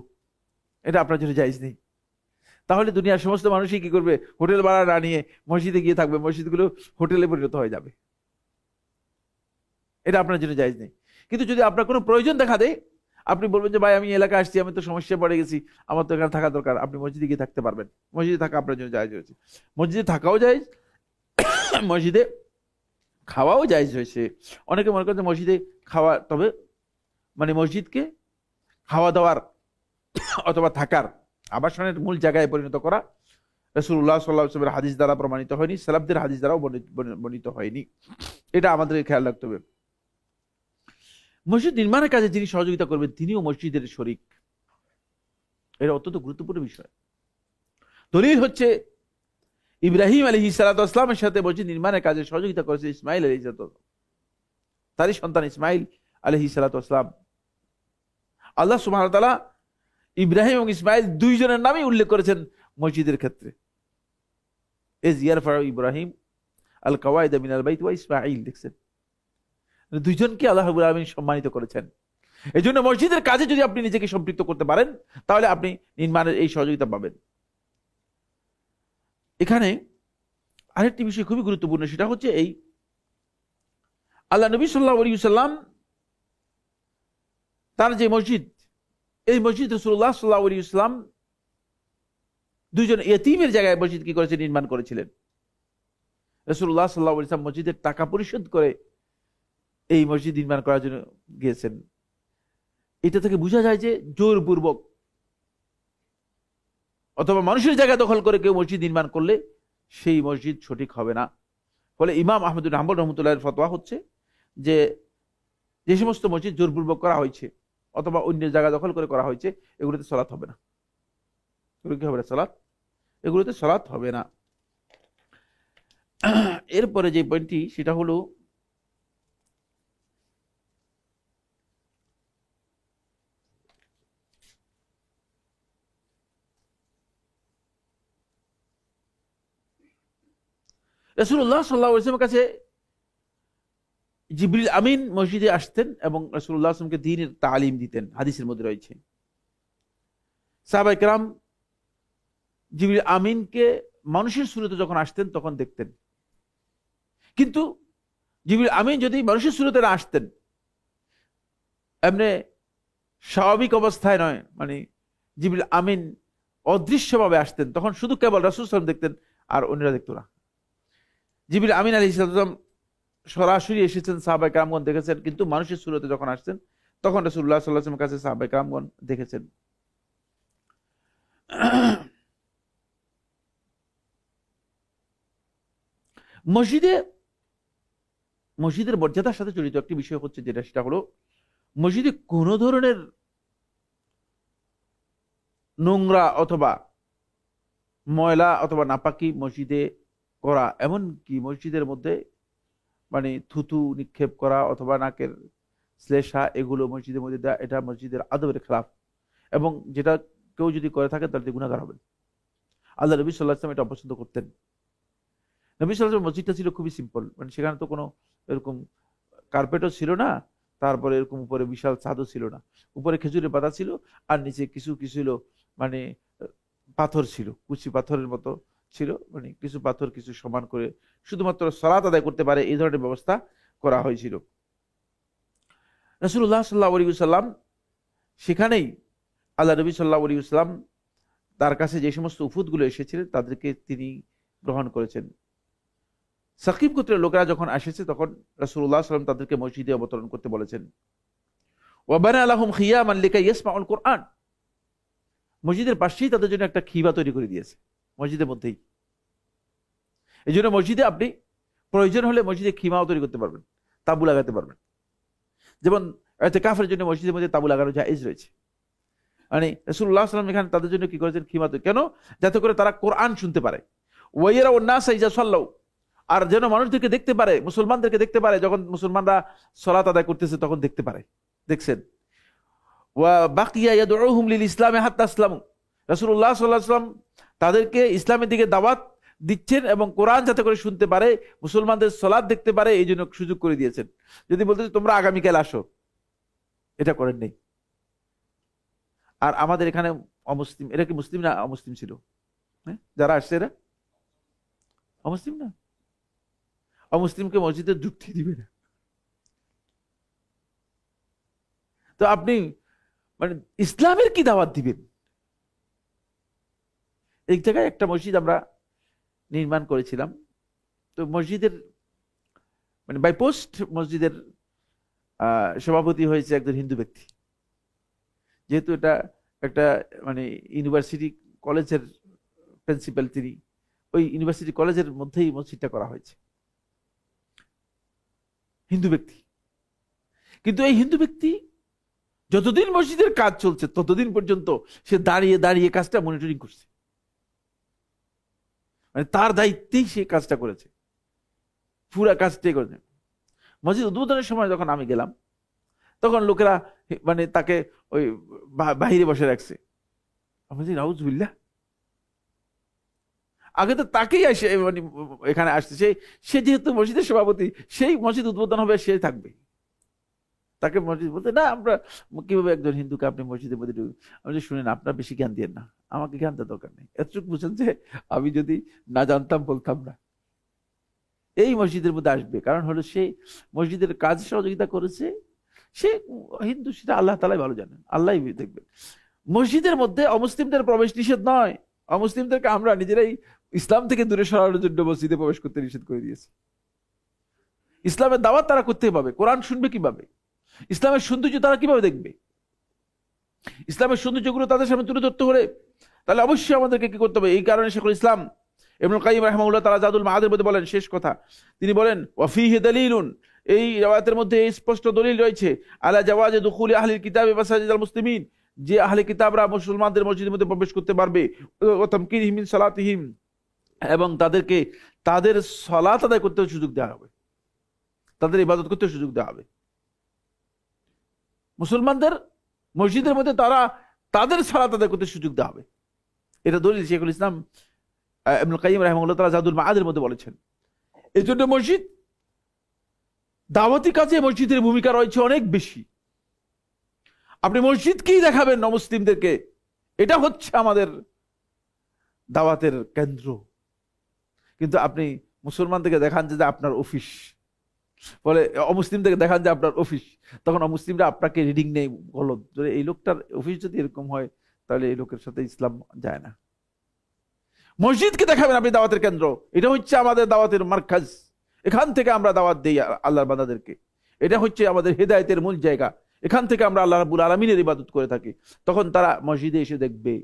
এটা আপনার জন্য জায়েজ নেই। তাহলে দুনিয়ার সমস্ত মানুষই কি করবে? হোটেল ভাড়া না নিয়ে মসজিদে গিয়ে থাকবে, মসজিদগুলো হোটেলে পরিণত হয়ে যাবে। এটা আপনার জন্য জায়েজ নেই। কিন্তু যদি আপনার কোনো প্রয়োজন দেখা দেয়, আপনি বলবেন যে ভাই আমি এলাকায় আসছি, আমি তো সমস্যায় পড়ে গেছি, আমার তো এখানে থাকা দরকার, আপনি মসজিদে গিয়ে থাকতে পারবেন। মসজিদে থাকা আপনার জন্য জায়েজ হয়েছে। মসজিদে থাকাও জায়েজ, মসজিদে খাওয়াও জায়েজ হয়েছে। অনেকে মনে করেন মসজিদে খাওয়া, তবে মানে মসজিদকে খাওয়া দাওয়ার অথবা থাকার আবাসনের মূল জায়গায় পরিণত করা রাসূলুল্লাহ সাল্লাল্লাহু আলাইহি ওয়াসাল্লামের হাদিস দ্বারা প্রমাণিত হয়নি, সালাফদের হাদিস দ্বারাও বর্ণিত হয়নি। এটা আমাদের খেয়াল রাখতে হবে। মসজিদ নির্মাণের কাজে যিনি সহযোগিতা করবেন তিনিও মসজিদের শরীক। এটা অত্যন্ত গুরুত্বপূর্ণ বিষয়। দলিল হচ্ছে ইব্রাহিম আলাইহিস সালাতু ওয়াস সালামের সাথে মসজিদ নির্মাণের কাজে সহযোগিতা করেছে ইসমাইল আলাইহিস সালাতু ওয়াস সালাম, তারই সন্তান ইসমাইল আলাইহিস সালাতু ওয়াস সালাম। আল্লাহ সুবহানাহু ওয়া তাআলা ইব্রাহিম এবং ইসমাইল দুইজনের নামই উল্লেখ করেছেন মসজিদের ক্ষেত্রে। ইজ ইয়ারফাউ ইব্রাহিম আল কাওয়াইদ মিনাল বাইত ওয়া ইসমাইল, দেখছেন দুইজনকে আল্লাহ রাব্বুল আলামিন সম্মানিত করেছেন। এই জন্য মসজিদের কাজে যদি আপনি নিজেকে সম্পৃক্ত করতে পারেন, তাহলে আপনি নির্মাণের এই সহযোগিতা পাবেন। এখানে আরেকটি বিষয় খুবই গুরুত্বপূর্ণ, সেটা হচ্ছে এই আল্লাহ নবী সাল্লাল্লাহু আলাইহি ওয়াসাল্লাম তার যে মসজিদ, এই মসজিদ রাসূলুল্লাহ সাল্লাল্লাহু আলাইহি ওয়াসাল্লাম দুইজন ইয়তীমের জায়গায় মসজিদ কি করেছেন? নির্মাণ করেছিলেন। রাসূলুল্লাহ সাল্লাল্লাহু আলাইহি ওয়াসাল্লাম মসজিদের টাকা পরিশোধ করে এই মসজিদ নির্মাণ করার জন্য গিয়েছেন। এটা থেকে বোঝা যায় যে জোরপূর্বক অথবা মানুষের জায়গা দখল করে কেউ মসজিদ নির্মাণ করলে সেই মসজিদ সঠিক হবে না। ফলে ইমাম আহমদ বিন হাম্বল রাহমাতুল্লাহির ফতোয়া হচ্ছে যে যে সমস্ত মসজিদ জোরপূর্বক করা হয়েছে অথবা অন্য জায়গা দখল করে করা হয়েছে, এগুলোতে সালাত হবে না। এগুলো কি হবে না? সালাত, এগুলোতে সালাত হবে না। এরপরে যে পয়েন্টটি, সেটা হলো রাসূলুল্লাহ সাল্লাল্লাহু আলাইহি ওয়াসাল্লামের কাছে জিবরিল আমিন মসজিদে আসতেন এবং রাসূলুল্লাহ সাল্লাল্লাহু আলাইহি ওয়াসাল্লামকে দ্বীনের তালিম দিতেন। হাদিসের মধ্যে রয়েছে সাহাবায়ে কেরাম জিবরিল আমিনকে মানুষের সুরতে যখন আসতেন তখন দেখতেন। কিন্তু জিবরিল আমিন যদি মানুষের সুরতে না আসতেন, এমনি স্বাভাবিক অবস্থায় নয়, মানে জিবরিল আমিন অদৃশ্যভাবে আসতেন, তখন শুধু কেবল রাসূল সাল্লাল্লাহু আলাইহি ওয়াসাল্লাম দেখতেন আর অন্যরা দেখতো না। জিবরিল আমিন আলাইহিস সালাম সরাসরি এসেছেন, সাহাবায়ে কেরামগণ দেখেছেন, কিন্তু মানুষের সুরতে যখন আসছেন তখন রাসূলুল্লাহ সাল্লাল্লাহু আলাইহি ওয়াসাল্লামের কাছে সাহাবায়ে কেরামগণ দেখেছেন। মসজিদের মর্যাদার সাথে জড়িত একটি বিষয় হচ্ছে যেটা, সেটা হলো মসজিদে কোনো ধরনের নোংরা অথবা ময়লা অথবা নাপাকি মসজিদে করা, এমন কি মসজিদের মধ্যে মানে থুতু নিক্ষেপ করা অথবা নাকের শ্লেষা, এগুলো মসজিদের মধ্যে দেওয়া, এটা মসজিদের আদবের খেলাফ। এবং যেটা কেউ যদি করে থাকে তাহলে গুনাহগার হবেন। আল্লাহ নবী সাল্লাল্লাহু আলাইহি ওয়াসাল্লাম এটা অপছন্দ করতেন। নবী সাল্লাল্লাহু আলাইহি ওয়াসাল্লাম মসজিদটা ছিল খুবই সিম্পল, মানে সেখানে তো কোনো এরকম কার্পেটও ছিল না, তারপরে এরকম উপরে বিশাল ছাদও ছিল না। উপরে খেজুরের পাতা ছিল আর নিচে কিছু কিছু মানে পাথর ছিল, কুচি পাথরের মতো ছিল, মানে কিছু পাথর কিছু সমান করে শুধুমাত্র সালাত আদায় করতে পারে এই ধরনের ব্যবস্থা করা হয়েছিল। রাসূলুল্লাহ সাল্লাল্লাহু আলাইহি ওয়াসাল্লাম সেখানেই আল্লাহ নবী সাল্লাল্লাহু আলাইহি ওয়াসাল্লাম তার কাছে যে সমস্ত উফুদগুলো এসেছিলেন তাদেরকে তিনি গ্রহণ করেছেন। সাকিব গোত্রের লোকেরা যখন এসেছে তখন রাসূলুল্লাহ সাল্লাল্লাহু আলাইহি ওয়াসাল্লাম তাদেরকে মসজিদে অবতরণ করতে বলেছেন। ওয়া বানা লাহুম খিয়ামান লিকাই ইয়াসমাউল কুরআন, মসজিদের পাশেই তাদের জন্য একটা খিবা তৈরি করে দিয়েছে মসজিদের মধ্যেই। এই জন্য মসজিদে আপনি প্রয়োজন হলে মসজিদে খিমাও তৈরি করতে পারবেন, তাবু লাগাতে পারবেন। যেমন ইতিকাফের জন্য মসজিদের মধ্যে তাবু লাগানো জায়েজ রয়েছে। মানে রাসূলুল্লাহ সাল্লাল্লাহু আলাইহি ওয়াসাল্লাম এখানে তাদের জন্য কি করেছেন? খিমা তৈরি। কেন? যাতে করে তারা কোরআন শুনতে পারে। ওয়াইরা ওয়ান্নাস ইজা সাল্লাউ, আর যেন মানুষদেরকে দেখতে পারে, মুসলমানদেরকে দেখতে পারে, যখন মুসলমানরা সালাত আদায় করতেছে তখন দেখতে পারে। দেখছেন? ওয়া বাকিয়া ইয়াদউহুম লিল ইসলামি হাত্তা আসলামু, রাসূলুল্লাহ সাল্লাল্লাহু আলাইহি ওয়াসাল্লাম তাদেরকে ইসলামের দিকে দাওয়াত দিচ্ছেন এবং কোরআন যাতে করে শুনতে পারে, মুসলমানদের সালাত দেখতে পারে, এই জন্য সুযোগ করে দিয়েছেন। যদি বলতে তোমরা আগামীকাল আসো, এটা করেন নেই। আর আমাদের এখানে অমুসলিম, এরা কি মুসলিম না অমুসলিম ছিল? হ্যাঁ, যারা আসছে এরা অমুসলিম না? অমুসলিমকে মসজিদে ঢুকতে দিবে না। তো আপনি মানে ইসলামের কি দাওয়াত দিবেন? এই জায়গায় একটা মসজিদ আমরা নির্মাণ করেছিলাম। তো মসজিদের মানে বাই পোস্ট মসজিদের সভাপতি হয়েছে একজন হিন্দু ব্যক্তি। যেহেতু এটা একটা মানে ইউনিভার্সিটি কলেজের প্রিন্সিপাল, তিনি ওই ইউনিভার্সিটি কলেজের মধ্যেই মসজিদটা করা হয়েছে, হিন্দু ব্যক্তি। কিন্তু এই হিন্দু ব্যক্তি যতদিন মসজিদের কাজ চলছে ততদিন পর্যন্ত সে দাঁড়িয়ে দাঁড়িয়ে কাজটা মনিটরিং করছে, মানে তার দায়িত্বেই সে কাজটা করেছে, পুরা কাজটাই করেছে। মসজিদ উদ্বোধনের সময় যখন আমি গেলাম, তখন লোকেরা মানে তাকে ওই বাহিরে বসে রাখছে। নাউজুবিল্লাহ, আগে তো তাকেই আসে মানে এখানে আসছে, সে যেহেতু মসজিদের সভাপতি, সেই মসজিদ উদ্বোধন হবে, সে থাকবে। তাকে মসজিদ বলতে না, আমরা কিভাবে একজন হিন্দুকে আপনি মসজিদের মধ্যে আমি শুনেন, আপনার বেশি জ্ঞান দিয়েন না, আমাকে জ্ঞান দেওয়ার দরকার নেই। এতটুকু বুঝেন যে আমি যদি না জানতাম বলতাম না। এই মসজিদের মধ্যে আসবে কারণ হলো সে মসজিদের কাজ সহযোগিতা করেছে, সে হিন্দু, সেটা আল্লাহ তাআলাই ভালো জানেন, আল্লাহই দেখবেন। মসজিদের মধ্যে অমুসলিমদের প্রবেশ নিষেধ নয়, অমুসলিমদেরকে আমরা নিজেরাই ইসলাম থেকে দূরে সরানোর জন্য মসজিদে প্রবেশ করতে নিষেধ করে দিয়েছি। ইসলামের দাওয়াত তারা করতে পাবে, কোরআন শুনবে কিভাবে, ইসলামের সৌন্দর্য তারা কিভাবে দেখবে, ইসলামের সৌন্দর্যগুলো তাদের সামনে তুলে ধরতে হলে তাহলে অবশ্যই আমাদেরকে কি করতে হবে। এই কারণে শেখুল ইসলাম ইবনুল কাইয়িম রাহিমাহুল্লাহ তাআলা জাদুল মাআদের মধ্যে বলেন, শেষ কথা তিনি বলেন, ওয়া ফীহি দালিলুন, এই riwayat-এর মধ্যে স্পষ্ট দলিল রয়েছে, আলা জাওয়াজি দুখুলি আহলিল কিতাবি মাসাজিদাল মুসলিমিন, যে আহলে কিতাবরা মুসলমানদের মসজিদের মধ্যে প্রবেশ করতে পারবে, ওয়া তামকিনহিম মিন সালাতিহিম, এবং তাদেরকে তাদের সালাত আদায় করতে সুযোগ দেওয়া হবে, তাদের ইবাদত করতে সুযোগ দেওয়া হবে। মুসলমানদের মসজিদের মধ্যে তারা তাদের সালাত আদায় করতে সুযোগ দেওয়া হবে, এটা দলিল শেখুল ইসলাম ইবনুল কাইয়িম রাহিমাহুল্লাহ তাআলা জাদুল মাআদের মধ্যে বলেছেন। এই জন্য মসজিদ দাওয়াতি কাজে মসজিদের ভূমিকা রয়েছে অনেক বেশি। আপনি মসজিদকেই দেখাবেন অমুসলিমদেরকে, এটা হচ্ছে আমাদের দাওয়াতের কেন্দ্র। কিন্তু আপনি মুসলমানদেরকে দেখান যে আপনার অফিস, বলে অমুসলিমদেরকে দেখান যে আপনার অফিস, তখন অমুসলিমরা আপনাকে রিডিং নেই, গলত ধরে এই লোকটার অফিস যদি এরকম হয় তাহলে এই লোকের সাথে ইসলাম যায় না। মসজিদকে দেখাবেন আপনি দাওয়াতের কেন্দ্র, এটা হচ্ছে আমাদের দাওয়াতের মারকাজ, এখান থেকে আমরা দাওয়াত দেই আল্লাহর বান্দাদেরকে, এটা হচ্ছে আমাদের হেদায়েতের মূল জায়গা, এখান থেকে আমরা আল্লাহ রাব্বুল আলামিনের ইবাদত করে থাকি। তখন তারা মসজিদে এসে দেখবে,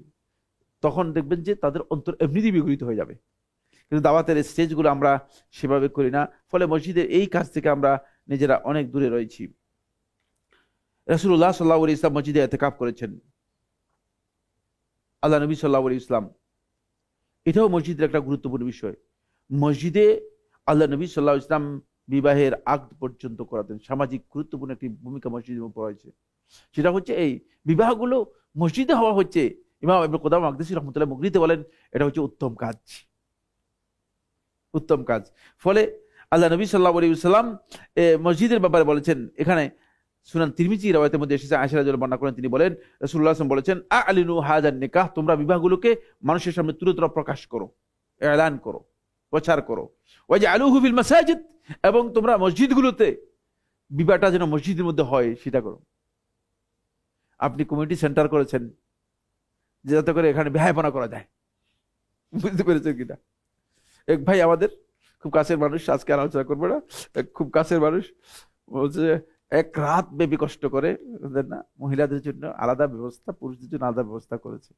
তখন দেখবেন যে তাদের অন্তর এমনিতেই বিগলিত হয়ে যাবে। কিন্তু দাওয়াতের স্টেজগুলো আমরা সেভাবে করি না, ফলে মসজিদের এই কাজ থেকে আমরা নিজেরা অনেক দূরে রয়েছি। রাসূলুল্লাহ সাল্লাল্লাহু আলাইহি ওয়াসাল্লাম মসজিদে ইতিকাফ করেছেন, আল্লাহ নবী সাল্লাল্লাহু আলাইহি ওয়াসাল্লাম, এটাও মসজিদের একটা গুরুত্বপূর্ণ বিষয়। মসজিদে আল্লাহ নবী সাল্লাল্লাহু আলাইহি ওয়াসাল্লাম বিবাহের আকদ পর্যন্ত করাতেন, সামাজিক গুরুত্বপূর্ণ একটি ভূমিকা মসজিদের উপর রয়েছে। সেটা হচ্ছে এই বিবাহগুলো মসজিদে হওয়া হচ্ছে, ইমাম ইবনে কুদামা মাকদিসী রাহমাতুল্লাহ মুগনিতে বলেন, এটা হচ্ছে উত্তম কাজ, উত্তম কাজ। ফলে আল্লাহ নবী সাল্লাল্লাহু আলাইহি ওয়াসাল্লাম মসজিদের ব্যাপারে বলেছেন, এখানে সুনান তিরমিজি রাওয়ায়াতের মধ্যে এসেছে, আয়েশা রাদিয়াল্লাহু বর্ণনা করেন, তিনি বলেন রাসূলুল্লাহ সাল্লাল্লাহু আলাইহি ওয়াসাল্লাম বলেছেন, আ'লিনু হাযান নিকাহ, তোমরা বিবাহগুলোকে মানুষের সামনে তুলে ধরে প্রকাশ করো, এলান করো, প্রচার করো। ওয়াজআলুহু ফিল মাসাজিদ, এবং তোমরা মসজিদগুলোতে বিবাহটা যেন মসজিদের মধ্যে হয় সেটা করো। আপনি কমিউনিটি সেন্টার করেছেন যাতে করে এখানে বিবাহপনা করা যায়, বুঝতে পেরেছেন কিনা? এক ভাই আমাদের খুব কাছের মানুষ, আজকে আলোচনা করবো না, খুব কাছের মানুষ বলছে এক রাত ব্যাপী কষ্ট করে না মহিলাদের জন্য আলাদা ব্যবস্থা, পুরুষদের জন্য আলাদা ব্যবস্থা করেছে,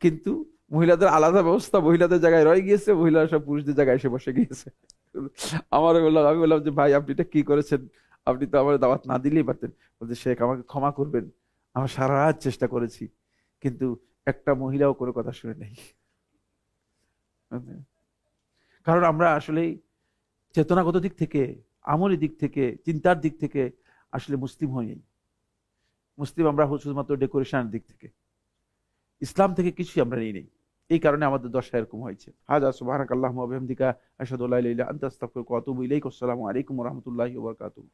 কিন্তু মহিলাদের আলাদা ব্যবস্থা মহিলাদের জায়গায় রয়ে গিয়েছে, মহিলারা সব পুরুষদের জায়গায় এসে বসে গিয়েছে। আমি বললাম যে ভাই আপনি এটা কি করেছেন, আপনি তো আমার দাওয়াত না দিলেই পারতেন। বলছে শেখ আমাকে ক্ষমা করবেন, আমার সারা রাত চেষ্টা করেছি কিন্তু একটা মহিলাও কোনো কথা শুনে নেই। কারণ আমরা আসলে চেতনাগত দিক থেকে, আমলি দিক থেকে, চিন্তার দিক থেকে আসলে মুসলিম হইনি। মুসলিম আমরা শুধুমাত্র ডেকোরেশনের দিক থেকে, ইসলাম থেকে কিছুই আমরা নিই নেই। এই কারণে আমাদের দশা এরকম হয়েছে। হাজা সুবহানাকাল্লাহুম্মা ওয়া বিহামদিকা আশহাদু আল্লা ইলাহা ইল্লা আনতা আস্তাগফিরুকা ওয়া আতুবু ইলাইক। আসসালামু আলাইকুম ওয়া রাহমাতুল্লাহি ওয়া বারাকাতুহু।